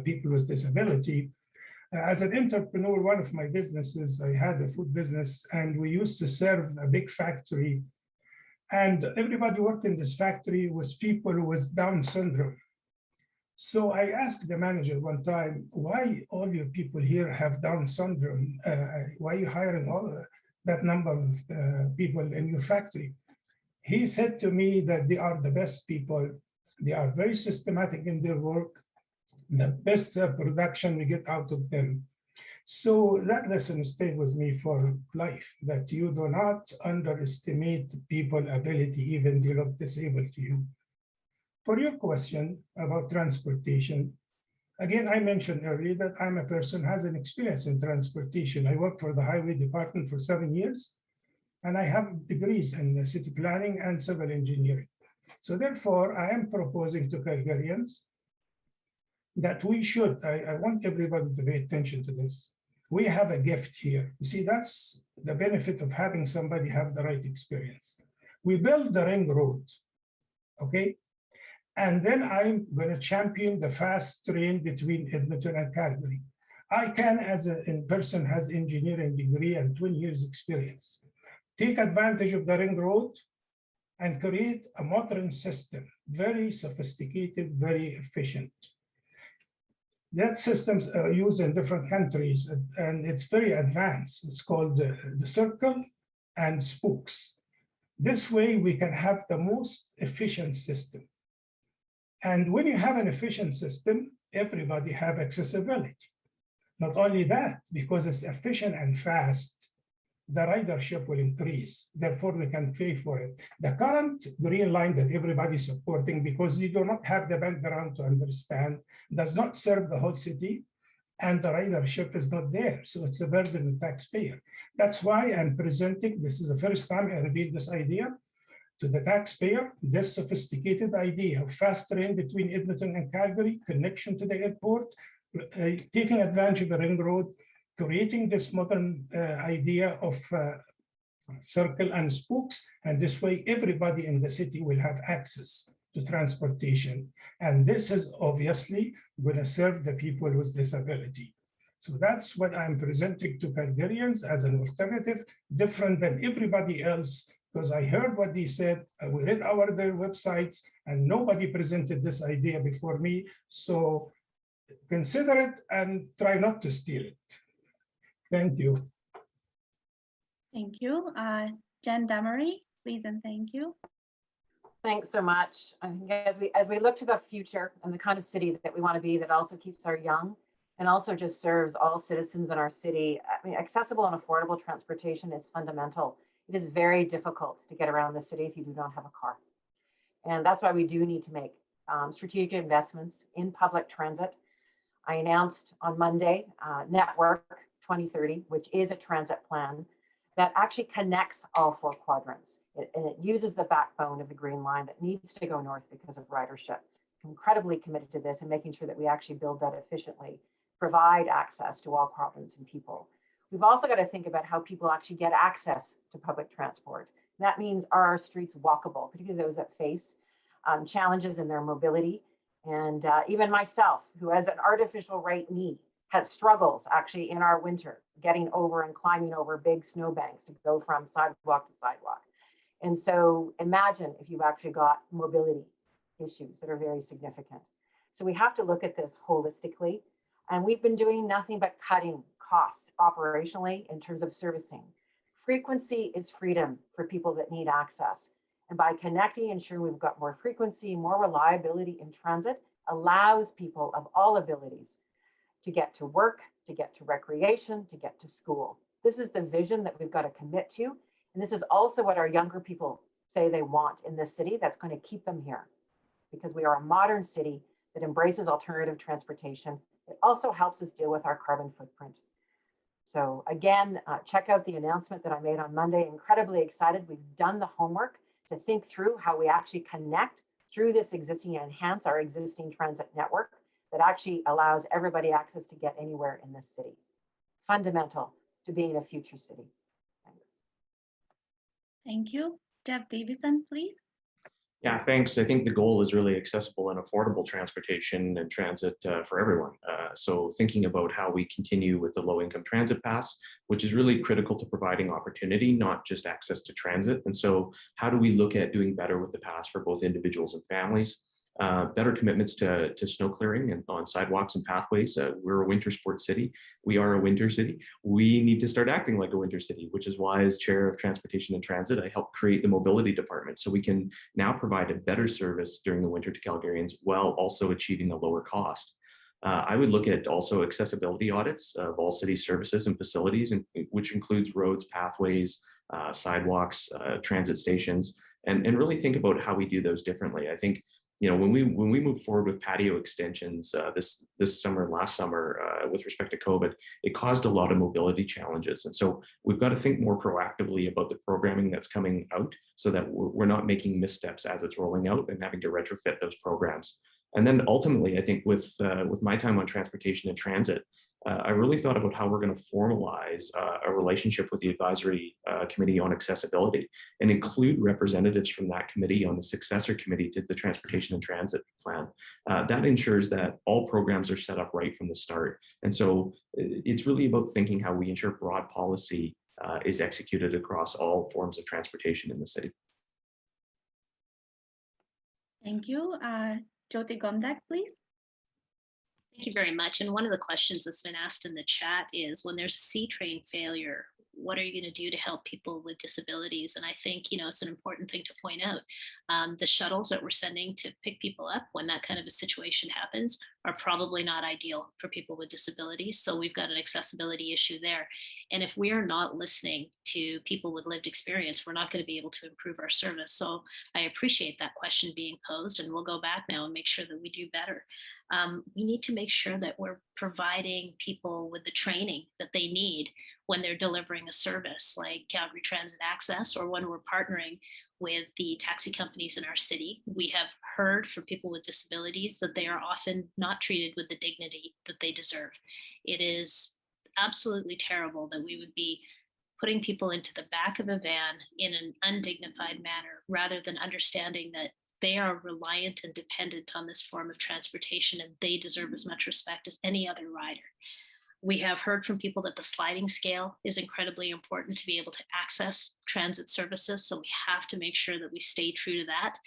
B: people with disability. As an entrepreneur, one of my businesses, I had a food business, and we used to serve a big factory. And everybody worked in this factory was people with Down syndrome. So I asked the manager one time, why all your people here have Down syndrome? Why are you hiring all that number of people in your factory? He said to me that they are the best people. They are very systematic in their work. The best production we get out of them. So that lesson stayed with me for life, that you do not underestimate people's ability, even they look disabled to you. For your question about transportation, again, I mentioned earlier that I'm a person who has an experience in transportation. I worked for the highway department for 7 years, and I have degrees in city planning and civil engineering. So therefore, I am proposing to Calgarians that we should, I want everybody to pay attention to this. We have a gift here. You see, that's the benefit of having somebody have the right experience. We build the ring road, okay? And then I'm gonna champion the fast train between Edmonton and Calgary. I can, as a person has engineering degree and 20 years experience, take advantage of the ring road and create a modern system very sophisticated, very efficient. That systems are used in different countries, and it's very advanced. It's called the circle and spokes. This way we can have the most efficient system. And when you have an efficient system, everybody have accessibility. Not only that, because it's efficient and fast, the ridership will increase. Therefore, we can pay for it. The current green line that everybody's supporting, because you do not have the background to understand, does not serve the whole city, and the ridership is not there. So it's a burden on the taxpayer. That's why I'm presenting, this is the first time I revealed this idea to the taxpayer, this sophisticated idea of fast train between Edmonton and Calgary, connection to the airport, taking advantage of the ring road, creating this modern idea of circle and spokes, and this way everybody in the city will have access to transportation. And this is obviously going to serve the people with disability. So that's what I'm presenting to Calgarians as an alternative, different than everybody else, because I heard what they said, we read their websites, and nobody presented this idea before me. So consider it and try not to steal it. Thank you.
A: Thank you. Jen Damery, please and thank you.
C: Thanks so much. I think as we look to the future and the kind of city that we want to be, that also keeps our young and also just serves all citizens in our city. I mean, accessible and affordable transportation is fundamental. It is very difficult to get around the city if you do not have a car. And that's why we do need to make strategic investments in public transit. I announced on Monday, Network 2030, which is a transit plan that actually connects all four quadrants. And it uses the backbone of the Green Line that needs to go north because of ridership. I'm incredibly committed to this and making sure that we actually build that efficiently, provide access to all quadrants and people. We've also got to think about how people actually get access to public transport. And that means, are our streets walkable, particularly those that face challenges in their mobility. And even myself, who has an artificial right knee, has struggles actually in our winter, getting over and climbing over big snowbanks to go from sidewalk to sidewalk. And so imagine if you've actually got mobility issues that are very significant. So we have to look at this holistically. And we've been doing nothing but cutting costs operationally in terms of servicing. Frequency is freedom for people that need access. And by connecting, ensuring we've got more frequency, more reliability in transit, allows people of all abilities to get to work, to get to recreation, to get to school. This is the vision that we've got to commit to. And this is also what our younger people say they want in this city that's going to keep them here. Because we are a modern city that embraces alternative transportation. It also helps us deal with our carbon footprint. So again, check out the announcement that I made on Monday. Incredibly excited. We've done the homework to think through how we actually connect through this existing, enhance our existing transit network that actually allows everybody access to get anywhere in this city. Fundamental to being a future city. Thanks.
A: Thank you. Deb Davison, please.
D: Yeah, thanks. I think the goal is really accessible and affordable transportation and transit for everyone. So thinking about how we continue with the low-income transit pass, which is really critical to providing opportunity, not just access to transit. And so how do we look at doing better with the pass for both individuals and families? Better commitments to snow clearing and on sidewalks and pathways. We're a winter sports city. We are a winter city. We need to start acting like a winter city, which is why as chair of transportation and transit, I helped create the mobility department. So we can now provide a better service during the winter to Calgarians while also achieving a lower cost. I would look at also accessibility audits of all city services and facilities, which includes roads, pathways, sidewalks, transit stations, and really think about how we do those differently. I think, you know, when we move forward with patio extensions this summer and last summer with respect to COVID, it caused a lot of mobility challenges. And so we've got to think more proactively about the programming that's coming out so that we're not making missteps as it's rolling out and having to retrofit those programs. And then ultimately, I think with my time on transportation and transit, I really thought about how we're going to formalize a relationship with the advisory committee on accessibility and include representatives from that committee on the successor committee to the transportation and transit plan. That ensures that all programs are set up right from the start. And so it's really about thinking how we ensure broad policy is executed across all forms of transportation in the city.
A: Thank you. Jyoti Gondek, please.
E: Thank you very much. And one of the questions that's been asked in the chat is when there's a C-train failure, what are you going to do to help people with disabilities? And I think, it's an important thing to point out. The shuttles that we're sending to pick people up when that kind of a situation happens are probably not ideal for people with disabilities. So we've got an accessibility issue there. And if we are not listening to people with lived experience, we're not going to be able to improve our service. So I appreciate that question being posed, and we'll go back now and make sure that we do better. We need to make sure that we're providing people with the training that they need when they're delivering a service like Calgary Transit Access, or when we're partnering with the taxi companies in our city. We have heard from people with disabilities that they are often not treated with the dignity that they deserve. It is absolutely terrible that we would be putting people into the back of a van in an undignified manner, rather than understanding that they are reliant and dependent on this form of transportation, and they deserve as much respect as any other rider. We have heard from people that the sliding scale is incredibly important to be able to access transit services. So we have to make sure that we stay true to that.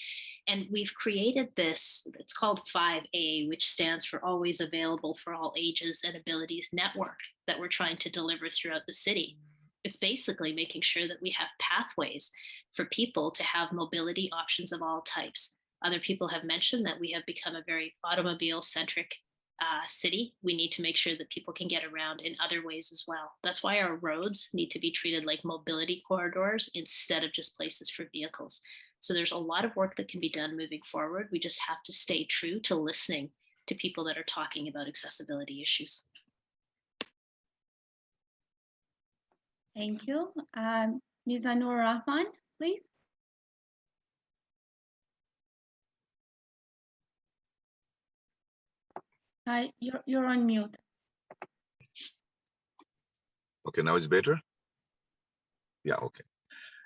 E: And we've created this, it's called 5A, which stands for Always Available for All Ages and Abilities Network, that we're trying to deliver throughout the city. It's basically making sure that we have pathways for people to have mobility options of all types. Other people have mentioned that we have become a very automobile-centric city. We need to make sure that people can get around in other ways as well. That's why our roads need to be treated like mobility corridors instead of just places for vehicles. So there's a lot of work that can be done moving forward. We just have to stay true to listening to people that are talking about accessibility issues.
A: Thank you. Mizanur Rahman, please. Hi, you're on mute.
F: Okay, now it's better. Yeah, okay.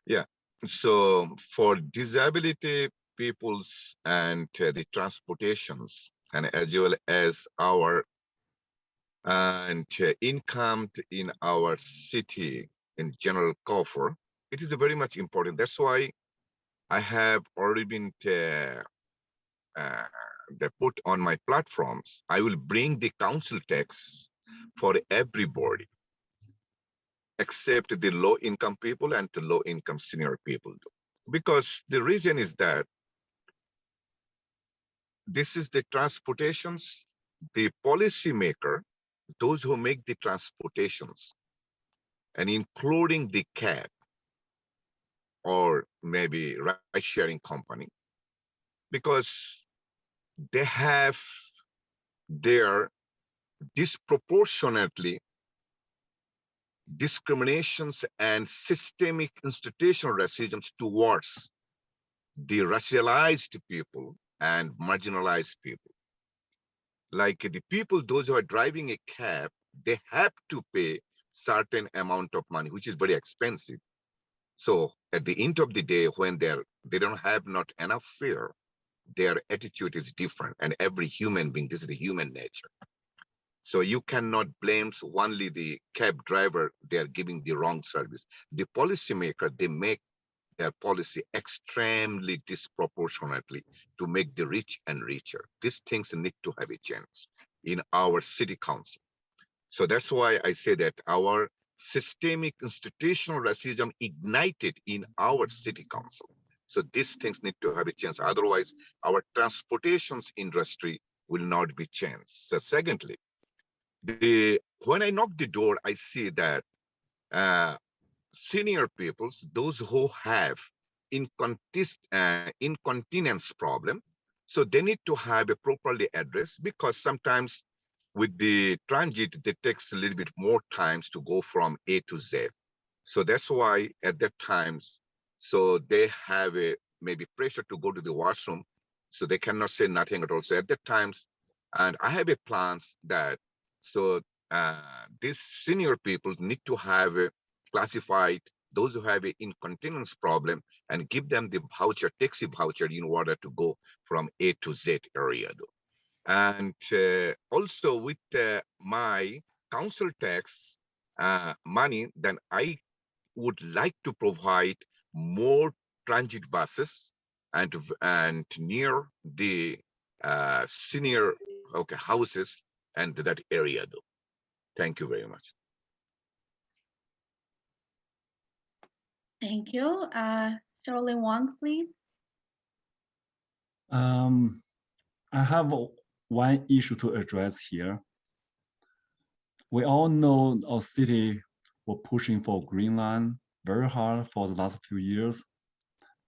F: Yeah, so for disability peoples and the transportations, and as well as our income in our city in general coffer, it is very much important. That's why I have already been put on my platforms. I will bring the council tax for everybody, except the low income people and the low income senior people. Because the reason is that this is the transportations, the policymaker, those who make the transportations, and including the cab or maybe ride-sharing company, because they have their disproportionately discriminations and systemic institutional racism towards the racialized people and marginalized people. Like the people, those who are driving a cab, they have to pay certain amount of money, which is very expensive. So at the end of the day, when they don't have not enough fare, their attitude is different. And every human being, this is the human nature. So you cannot blame only the cab driver, they are giving the wrong service. The policymaker, they make their policy extremely disproportionately to make the rich and richer. These things need to have a chance in our city council. So that's why I say that our systemic institutional racism ignited in our city council. So these things need to have a chance. Otherwise, our transportations industry will not be changed. So secondly, when I knock the door, I see that senior peoples, those who have incontinence problem, so they need to have a properly addressed, because sometimes with the transit, it takes a little bit more times to go from A to Z. So that's why at that times, so they have a maybe pressure to go to the washroom, so they cannot say nothing at all. So at that times, and I have a plans that, so these senior people need to have a classified those who have an incontinence problem and give them the voucher, taxi voucher, in order to go from A to Z area. And also with my council tax money, then I would like to provide more transit buses and near the senior houses and that area though. Thank you very much.
A: Thank you. Shaoli Wang, please.
G: I have one issue to address here. We all know our city were pushing for green line very hard for the last few years.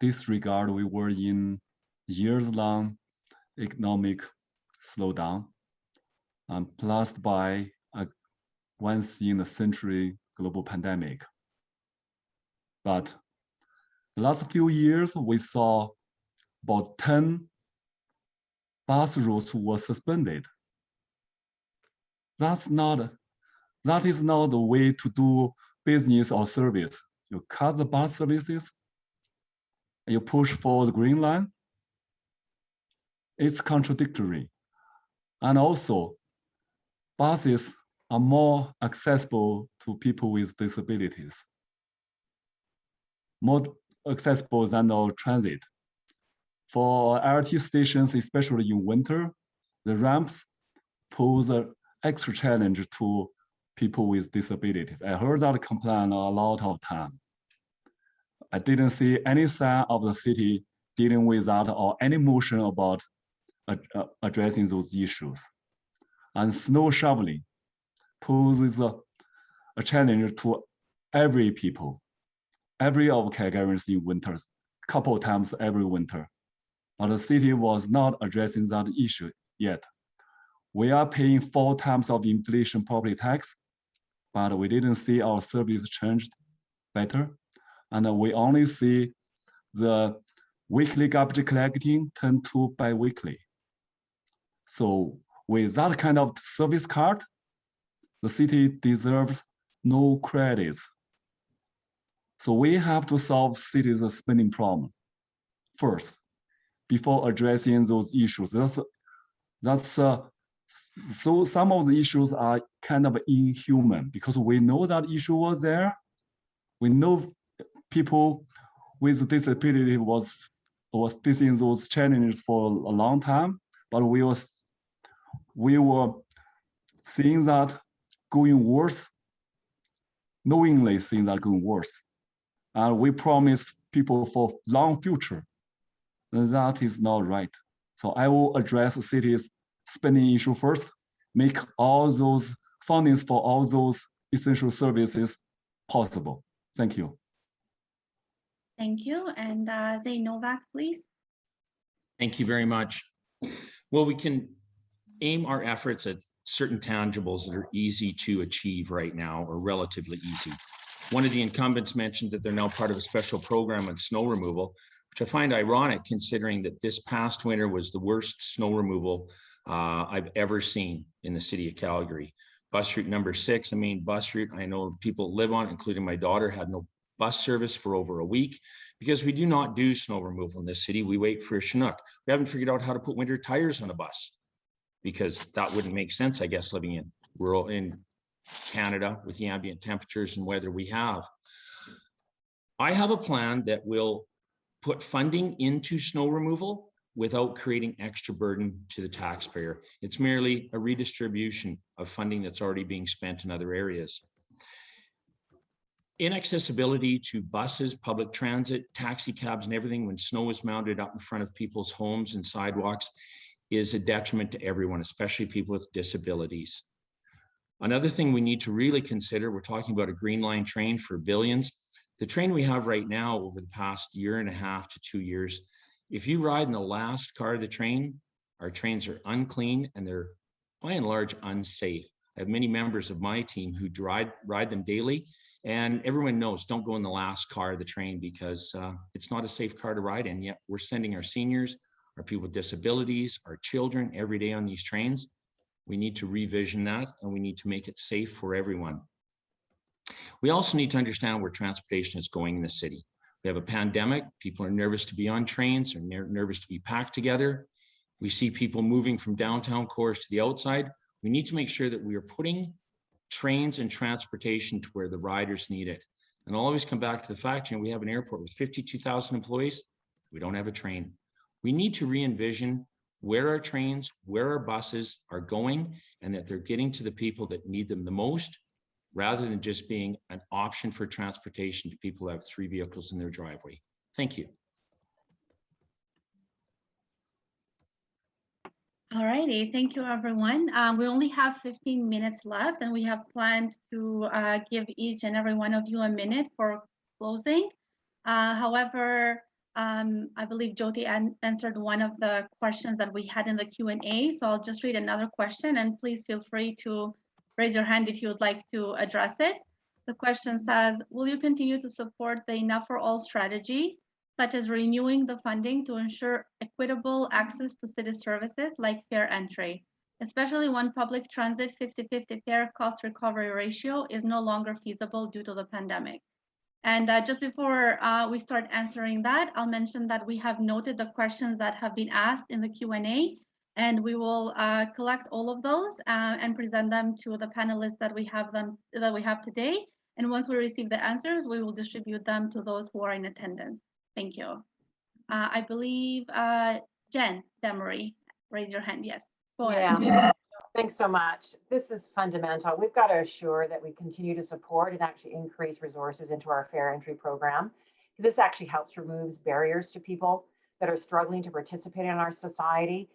G: This regard, we were in years-long economic slowdown, plus by a once-in-a-century global pandemic. But the last few years, we saw about 10 bus routes were suspended. That is not the way to do business or service. You cut the bus services, you push for the green line. It's contradictory. And also, buses are more accessible to people with disabilities, more accessible than our transit. For LRT stations, especially in winter, the ramps pose an extra challenge to people with disabilities. I heard that complaint a lot of time. I didn't see any sign of the city dealing with that or any motion about addressing those issues. And snow shoveling poses a challenge to every people, every of Calgarians in winters, couple times every winter. But the city was not addressing that issue yet. We are paying 4 times of inflation property tax, but we didn't see our service changed better. And we only see the weekly garbage collecting turn to bi-weekly. So with that kind of service card, the city deserves no credits. So we have to solve city's spending problem first, before addressing those issues. So some of the issues are kind of inhuman because we know that issue was there. We know people with disability was facing those challenges for a long time, but we were seeing that going worse, knowingly seeing that going worse. And we promised people for long future. That is not right. So I will address the city's spending issue first, make all those fundings for all those essential services possible. Thank you.
A: Thank you. And Zane Novak, please.
H: Thank you very much. Well, we can aim our efforts at certain tangibles that are easy to achieve right now, or relatively easy. One of the incumbents mentioned that they're now part of a special program on snow removal, which I find ironic considering that this past winter was the worst snow removal I've ever seen in the city of Calgary. Bus route number 6, the main bus route, I know people live on, including my daughter, had no bus service for over a week because we do not do snow removal in this city. We wait for a Chinook. We haven't figured out how to put winter tires on a bus because that wouldn't make sense, I guess, living in rural in Canada with the ambient temperatures and weather we have. I have a plan that will put funding into snow removal without creating extra burden to the taxpayer. It's merely a redistribution of funding that's already being spent in other areas. Inaccessibility to buses, public transit, taxi cabs, and everything when snow is mounted up in front of people's homes and sidewalks is a detriment to everyone, especially people with disabilities. Another thing we need to really consider, we're talking about a green line train for billions. The train we have right now over the past 1.5 to 2 years, if you ride in the last car of the train, our trains are unclean and they're by and large unsafe. I have many members of my team who ride them daily, and everyone knows don't go in the last car of the train because it's not a safe car to ride in. Yet we're sending our seniors, our people with disabilities, our children every day on these trains. We need to revision that and we need to make it safe for everyone. We also need to understand where transportation is going in the city. We have a pandemic. People are nervous to be on trains, they're nervous to be packed together. We see people moving from downtown cores to the outside. We need to make sure that we are putting trains and transportation to where the riders need it. And I'll always come back to the fact, we have an airport with 52,000 employees. We don't have a train. We need to re-envision where our trains, where our buses are going, and that they're getting to the people that need them the most, rather than just being an option for transportation to people who have 3 vehicles in their driveway. Thank you.
A: All righty, thank you, everyone. We only have 15 minutes left, and we have planned to give each and every one of you a minute for closing. However, I believe Jyoti answered one of the questions that we had in the Q&A, so I'll just read another question, and please feel free to raise your hand if you would like to address it. The question says, will you continue to support the Enough for All strategy, such as renewing the funding to ensure equitable access to city services like fare entry, especially when public transit 50-50 fare cost recovery ratio is no longer feasible due to the pandemic? And just before we start answering that, I'll mention that we have noted the questions that have been asked in the Q&A, and we will collect all of those and present them to the panelists that we have today. And once we receive the answers, we will distribute them to those who are in attendance. Thank you. I believe Jen Damery, raise your hand. Yes, go ahead.
C: Yeah, thanks so much. This is fundamental. We've got to assure that we continue to support and actually increase resources into our fare entry program, because this actually helps remove barriers to people that are struggling to participate in our society.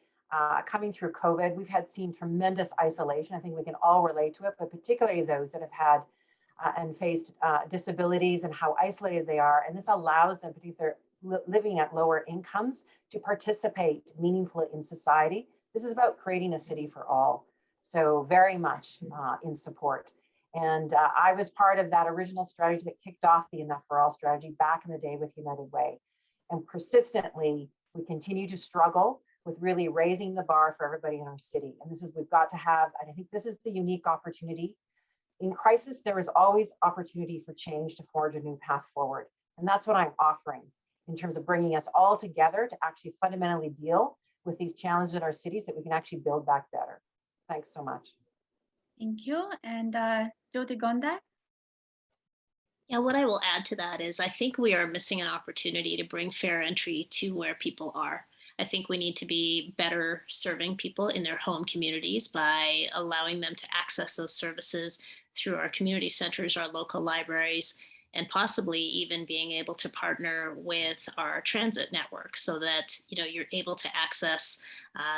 C: Coming through COVID, we've seen tremendous isolation. I think we can all relate to it, but particularly those that have had and faced disabilities and how isolated they are. And this allows them, particularly living at lower incomes, to participate meaningfully in society. This is about creating a city for all. So very much in support. And I was part of that original strategy that kicked off the Enough for All strategy back in the day with United Way. And persistently, we continue to struggle with really raising the bar for everybody in our city. And this is, we've got to have, and I think this is the unique opportunity. In crisis, there is always opportunity for change to forge a new path forward. And that's what I'm offering in terms of bringing us all together to actually fundamentally deal with these challenges in our cities that we can actually build back better. Thanks so much.
A: Thank you. And Jyoti Gondek?
E: Yeah, what I will add to that is I think we are missing an opportunity to bring fare entry to where people are. I think we need to be better serving people in their home communities by allowing them to access those services through our community centers, our local libraries, and possibly even being able to partner with our transit network so that you're able to access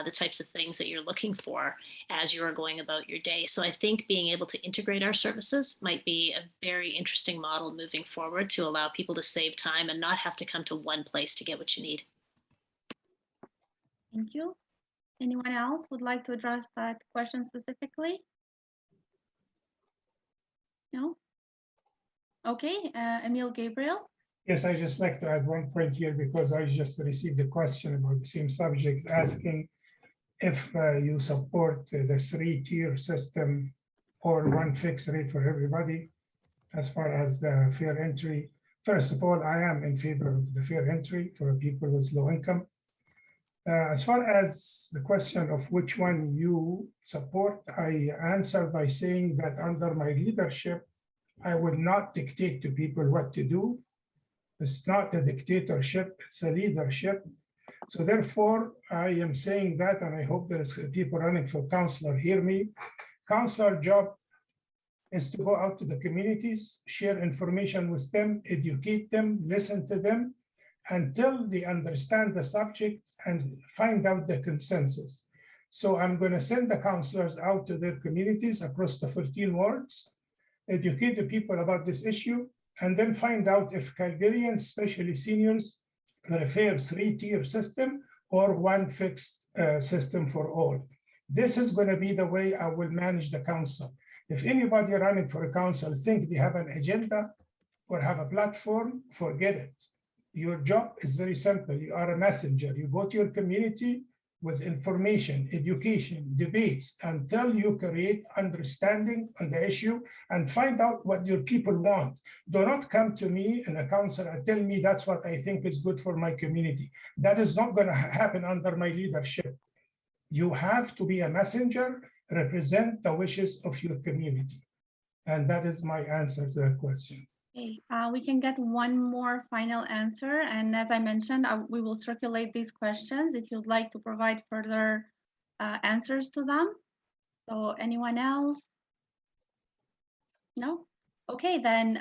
E: the types of things that you're looking for as you're going about your day. So I think being able to integrate our services might be a very interesting model moving forward to allow people to save time and not have to come to one place to get what you need.
A: Thank you. Anyone else would like to address that question specifically? No? Okay, Emile, Gabriel?
B: Yes, I just like to add one point here because I just received a question about the same subject asking if you support the 3-tier system or one fixed rate for everybody as far as the fare entry. First of all, I am in favor of the fare entry for people with low income. As far as the question of which one you support, I answer by saying that under my leadership, I would not dictate to people what to do. It's not a dictatorship, it's a leadership. So therefore, I am saying that, and I hope there is people running for councillor hear me. Councillor job is to go out to the communities, share information with them, educate them, listen to them, until they understand the subject and find out the consensus. So I'm going to send the councillors out to their communities across the 14 wards, educate the people about this issue, and then find out if Calgarians, especially seniors, prefer 3-tier system or one fixed system for all. This is going to be the way I will manage the council. If anybody running for a council think they have an agenda or have a platform, forget it. Your job is very simple. You are a messenger. You go to your community with information, education, debates, until you create understanding on the issue and find out what your people want. Do not come to me in a council and tell me that's what I think is good for my community. That is not going to happen under my leadership. You have to be a messenger, represent the wishes of your community. And that is my answer to that question.
A: Okay, we can get one more final answer. And as I mentioned, we will circulate these questions if you'd like to provide further answers to them. So anyone else? No? Okay, then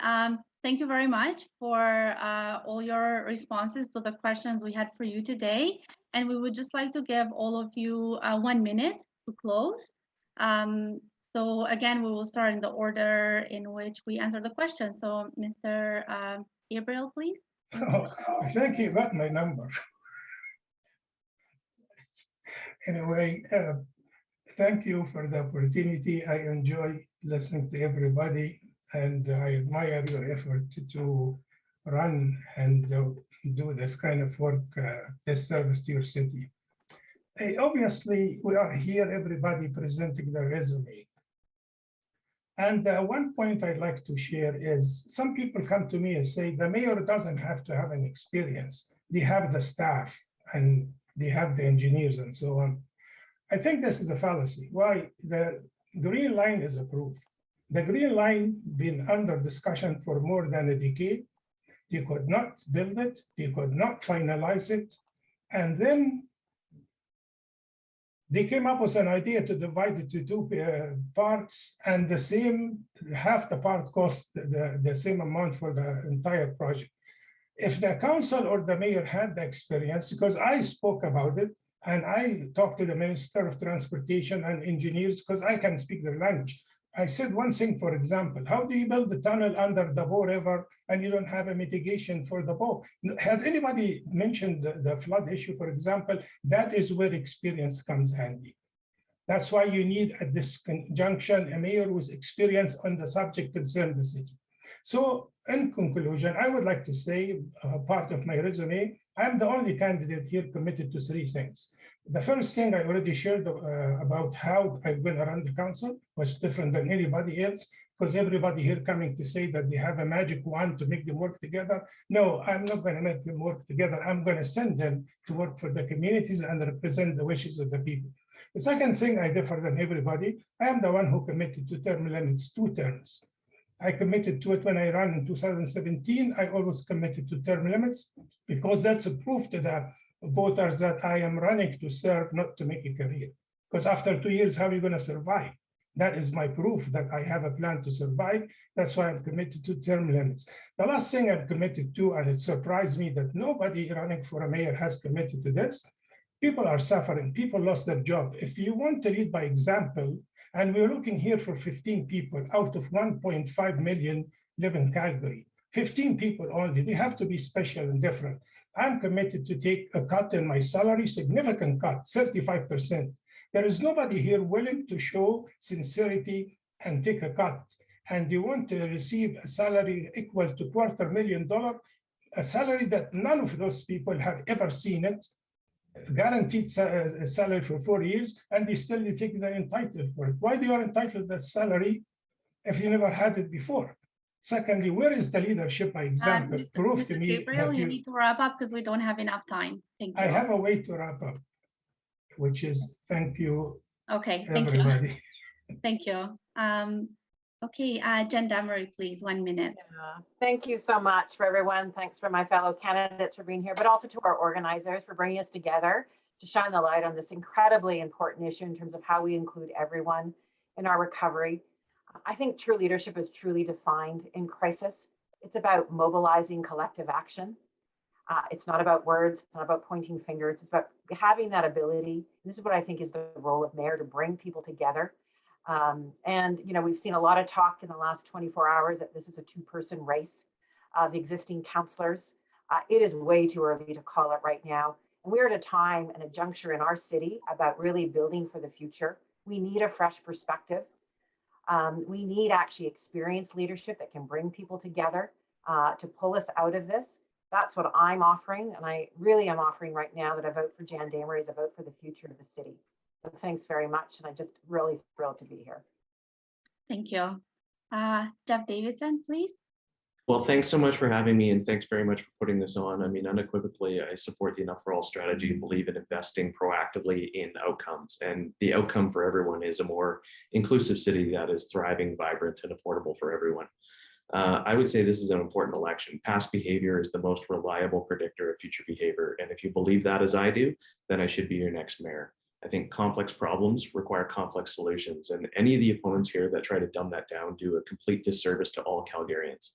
A: thank you very much for all your responses to the questions we had for you today. And we would just like to give all of you 1 minute to close. So again, we will start in the order in which we answer the question. So Mr. Gabriel, please.
B: Oh, I think you got my number. Anyway, thank you for the opportunity. I enjoy listening to everybody, and I admire your effort to run and do this kind of work, this service to your city. Obviously, we are here, everybody presenting their resume. And one point I'd like to share is some people come to me and say the mayor doesn't have to have an experience. They have the staff and they have the engineers and so on. I think this is a fallacy. Why? The Green Line is a proof. The Green Line been under discussion for more than a decade. They could not build it. They could not finalize it. And then they came up with an idea to divide it to two parts, and the same, half the part cost the same amount for the entire project. If the council or the mayor had the experience, because I spoke about it, and I talked to the Minister of Transportation and engineers, because I can speak their language. I said one thing, for example, how do you build the tunnel under the Bow River and you don't have a mitigation for the Bow? Has anybody mentioned the flood issue, for example? That is where experience comes handy. That's why you need at this conjunction a mayor with experience on the subject concern the city. So in conclusion, I would like to say part of my resume, I'm the only candidate here committed to three things. The first thing I already shared about how I'm going to run the council was different than anybody else, because everybody here coming to say that they have a magic wand to make them work together. No, I'm not going to make them work together. I'm going to send them to work for the communities and represent the wishes of the people. The second thing I differ than everybody, I am the one who committed to term limits, 2 terms. I committed to it when I ran in 2017. I always committed to term limits because that's a proof to the voters that I am running to serve, not to make a career. Because after 2 years, how are you going to survive? That is my proof that I have a plan to survive. That's why I'm committed to term limits. The last thing I'm committed to, and it surprised me that nobody running for a mayor has committed to this, people are suffering. People lost their job. If you want to lead by example, and we're looking here for 15 people out of 1.5 million live in Calgary, 15 people only, they have to be special and different. I'm committed to take a cut in my salary, significant cut, 35%. There is nobody here willing to show sincerity and take a cut. And you want to receive a salary equal to $250,000, a salary that none of those people have ever seen it, guaranteed salary for 4 years, and they still think they're entitled for it. Why they are entitled to that salary if you never had it before? Secondly, where is the leadership by example? Prove to me
A: Gabriel,
B: that
A: you need to wrap up because we don't have enough time. Thank you.
B: I have a way to wrap up, which is thank you,
A: okay, thank
B: everybody.
A: You. Thank you. Okay, Jen Damery, please, 1 minute.
C: Yeah. Thank you so much for everyone. Thanks for my fellow candidates for being here, but also to our organizers for bringing us together to shine the light on this incredibly important issue in terms of how we include everyone in our recovery. I think true leadership is truly defined in crisis. It's about mobilizing collective action. It's not about words, it's not about pointing fingers, it's about having that ability. This is what I think is the role of mayor, to bring people together. And you know, we've seen a lot of talk in the last 24 hours that this is a 2-person race of existing councillors. It is way too early to call it right now. And we're at a time and a juncture in our city about really building for the future. We need a fresh perspective. We need actually experienced leadership that can bring people together to pull us out of this. That's what I'm offering. And I really am offering right now that I vote for Jan Damery as a vote for the future of the city. So thanks very much. And I'm just really thrilled to be here.
A: Thank you. Jeff Davison, please.
D: Well, thanks so much for having me, and thanks very much for putting this on. I mean, unequivocally, I support the Enough for All strategy and believe in investing proactively in outcomes. And the outcome for everyone is a more inclusive city that is thriving, vibrant, and affordable for everyone. I would say this is an important election. Past behavior is the most reliable predictor of future behavior. And if you believe that as I do, then I should be your next mayor. I think complex problems require complex solutions. And any of the opponents here that try to dumb that down do a complete disservice to all Calgarians.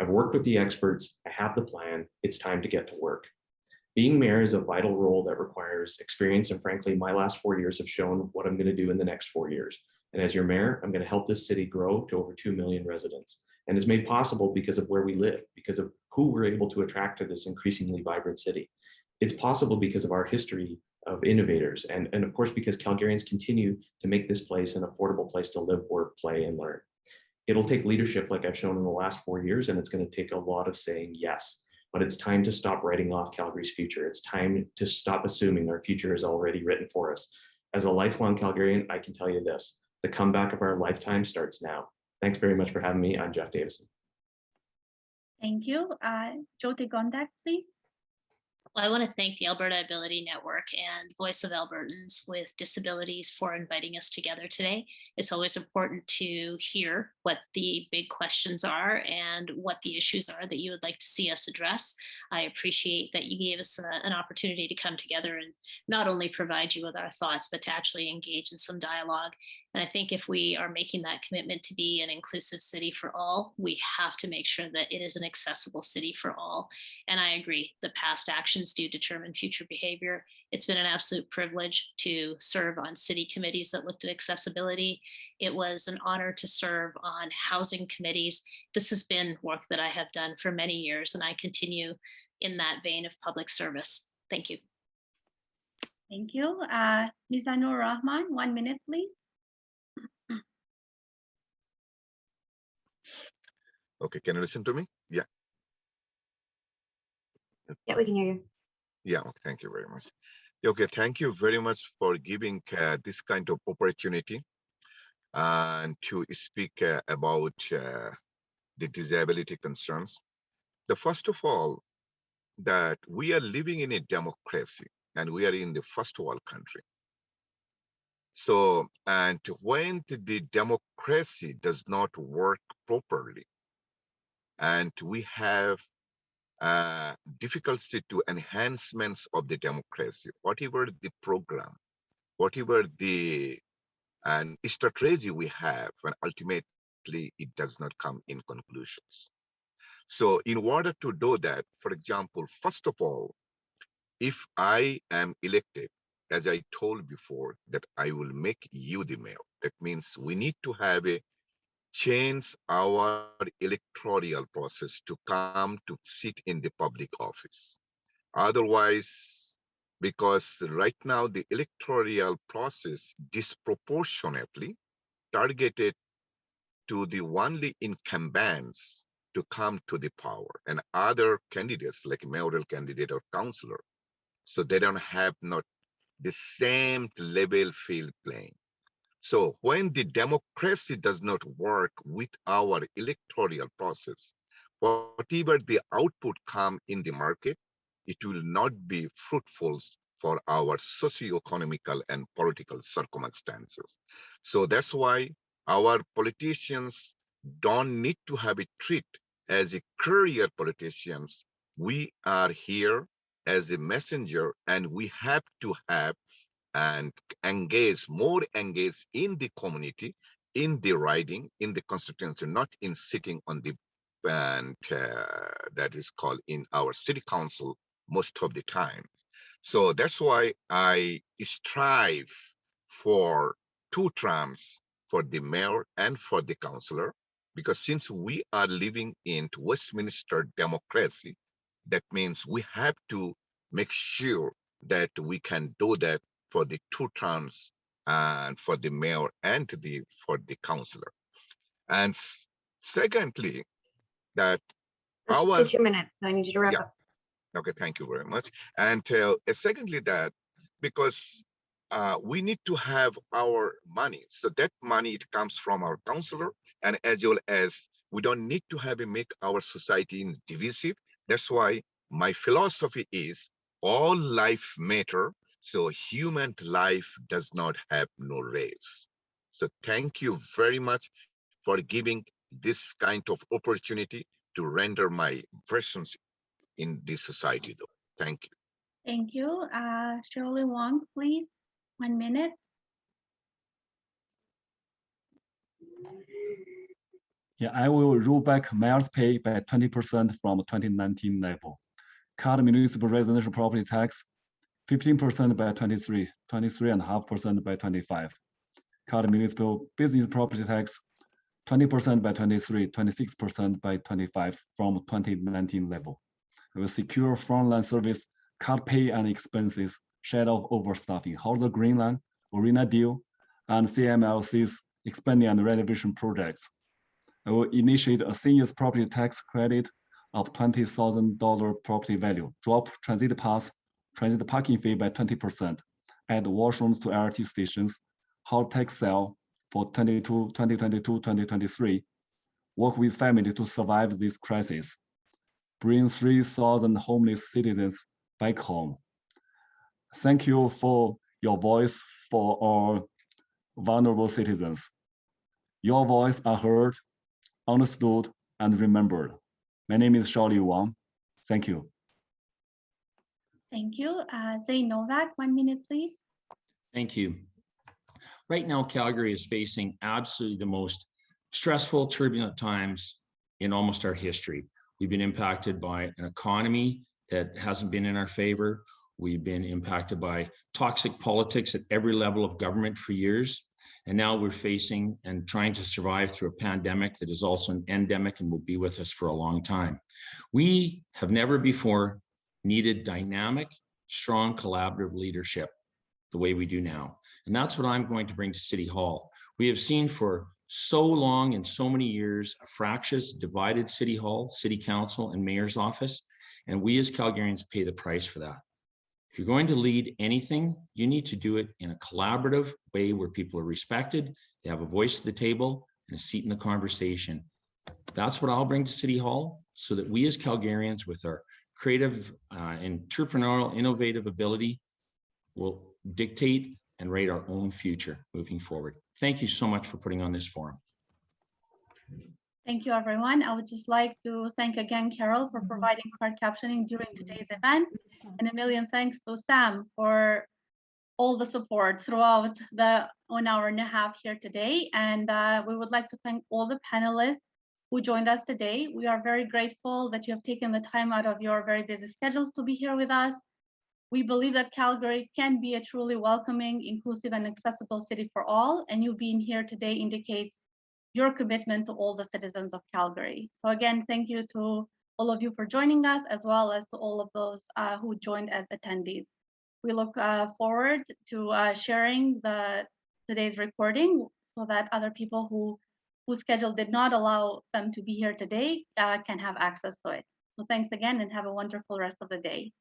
D: I've worked with the experts. I have the plan. It's time to get to work. Being mayor is a vital role that requires experience. And frankly, my last 4 years have shown what I'm going to do in the next 4 years. And as your mayor, I'm going to help this city grow to over 2 million residents. And it's made possible because of where we live, because of who we're able to attract to this increasingly vibrant city. It's possible because of our history of innovators, and of course, because Calgarians continue to make this place an affordable place to live, work, play, and learn. It'll take leadership like I've shown in the last 4 years, and it's going to take a lot of saying yes. But it's time to stop writing off Calgary's future. It's time to stop assuming our future is already written for us. As a lifelong Calgarian, I can tell you this, the comeback of our lifetime starts now. Thanks very much for having me. I'm Jeff Davison.
A: Thank you. Jyoti Gondek, please.
E: Well, I want to thank the Alberta Ability Network and Voice of Albertans with Disabilities for inviting us together today. It's always important to hear what the big questions are and what the issues are that you would like to see us address. I appreciate that you gave us an opportunity to come together and not only provide you with our thoughts, but to actually engage in some dialogue. And I think if we are making that commitment to be an inclusive city for all, we have to make sure that it is an accessible city for all. And I agree, the past actions do determine future behavior. It's been an absolute privilege to serve on city committees that looked at accessibility. It was an honor to serve on housing committees. This has been work that I have done for many years, and I continue in that vein of public service. Thank you.
A: Thank you. Mizanur Rahman, 1 minute, please.
F: Okay, can you listen to me? Yeah.
I: Yeah, we can hear you.
F: Yeah, thank you very much. Okay, thank you very much for giving this kind of opportunity and to speak about the disability concerns. The first of all, that we are living in a democracy and we are in the first world country. So, and when the democracy does not work properly, and we have difficulty to enhancements of the democracy, whatever the program, whatever the strategy we have, and ultimately it does not come in conclusions. So in order to do that, for example, first of all, if I am elected, as I told before, that I will make you the mayor, that means we need to have a change our electoral process to come to sit in the public office. Otherwise, because right now the electoral process disproportionately targeted to the only incumbents to come to the power, and other candidates like mayoral candidate or councillor, so they don't have not the same level field playing. So when the democracy does not work with our electoral process, whatever the output come in the market, it will not be fruitful for our socio-economical and political circumstances. So that's why our politicians don't need to have a treat as a career politicians. We are here as a messenger, and we have to have and more engage in the community, in the riding, in the constituency, not in sitting on the band that is called in our city council most of the time. So that's why I strive for 2 terms for the mayor and for the councillor, because since we are living in Westminster democracy, that means we have to make sure that we can do that for the 2 terms and for the mayor and for the councillor. And secondly, that
I: Let's just be 2 minutes. So I need you to wrap up.
F: Okay, thank you very much. And secondly, that because we need to have our money, so that money, it comes from our councillor, and as well as we don't need to have make our society divisive. That's why my philosophy is all life matter. So human life does not have no race. So thank you very much for giving this kind of opportunity to render my presence in this society, though. Thank you.
A: Thank you. Shaoli Wang, please, 1 minute.
G: Yeah, I will roll back mayor's pay by 20% from 2019 level. Cut municipal residential property tax 15% by 23, 23.5% by 25. Cut municipal business property tax 20% by 23, 26% by 25 from 2019 level. We will secure frontline service, cut pay and expenses, shed off overstaffing, hold the Green Line, Arena deal, and CMLC's expanding and renovation projects. I will initiate a seniors property tax credit of $20,000 property value, drop transit pass, transit parking fee by 20%, add washrooms to LRT stations, hold tax sale for 2022-2023, work with family to survive this crisis, bring 3,000 homeless citizens back home. Thank you for your voice for our vulnerable citizens. Your voice are heard, understood, and remembered. My name is Shaoli Wang. Thank you.
A: Thank you. Zane Novak, 1 minute, please.
H: Thank you. Right now, Calgary is facing absolutely the most stressful, turbulent times in almost our history. We've been impacted by an economy that hasn't been in our favor. We've been impacted by toxic politics at every level of government for years. And now we're facing and trying to survive through a pandemic that is also an endemic and will be with us for a long time. We have never before needed dynamic, strong, collaborative leadership the way we do now. And that's what I'm going to bring to City Hall. We have seen for so long and so many years a fractious, divided City Hall, City Council, and Mayor's office. And we as Calgarians pay the price for that. If you're going to lead anything, you need to do it in a collaborative way where people are respected, they have a voice at the table and a seat in the conversation. That's what I'll bring to City Hall so that we as Calgarians with our creative, entrepreneurial, innovative ability will dictate and write our own future moving forward. Thank you so much for putting on this forum.
A: Thank you, everyone. I would just like to thank again Carol for providing card captioning during today's event. And a million thanks to Sam for all the support throughout the 1 hour and a half here today. And we would like to thank all the panelists who joined us today. We are very grateful that you have taken the time out of your very busy schedules to be here with us. We believe that Calgary can be a truly welcoming, inclusive, and accessible city for all. And you being here today indicates your commitment to all the citizens of Calgary. So again, thank you to all of you for joining us, as well as to all of those who joined as attendees. We look forward to sharing today's recording so that other people whose schedule did not allow them to be here today can have access to it. So thanks again and have a wonderful rest of the day.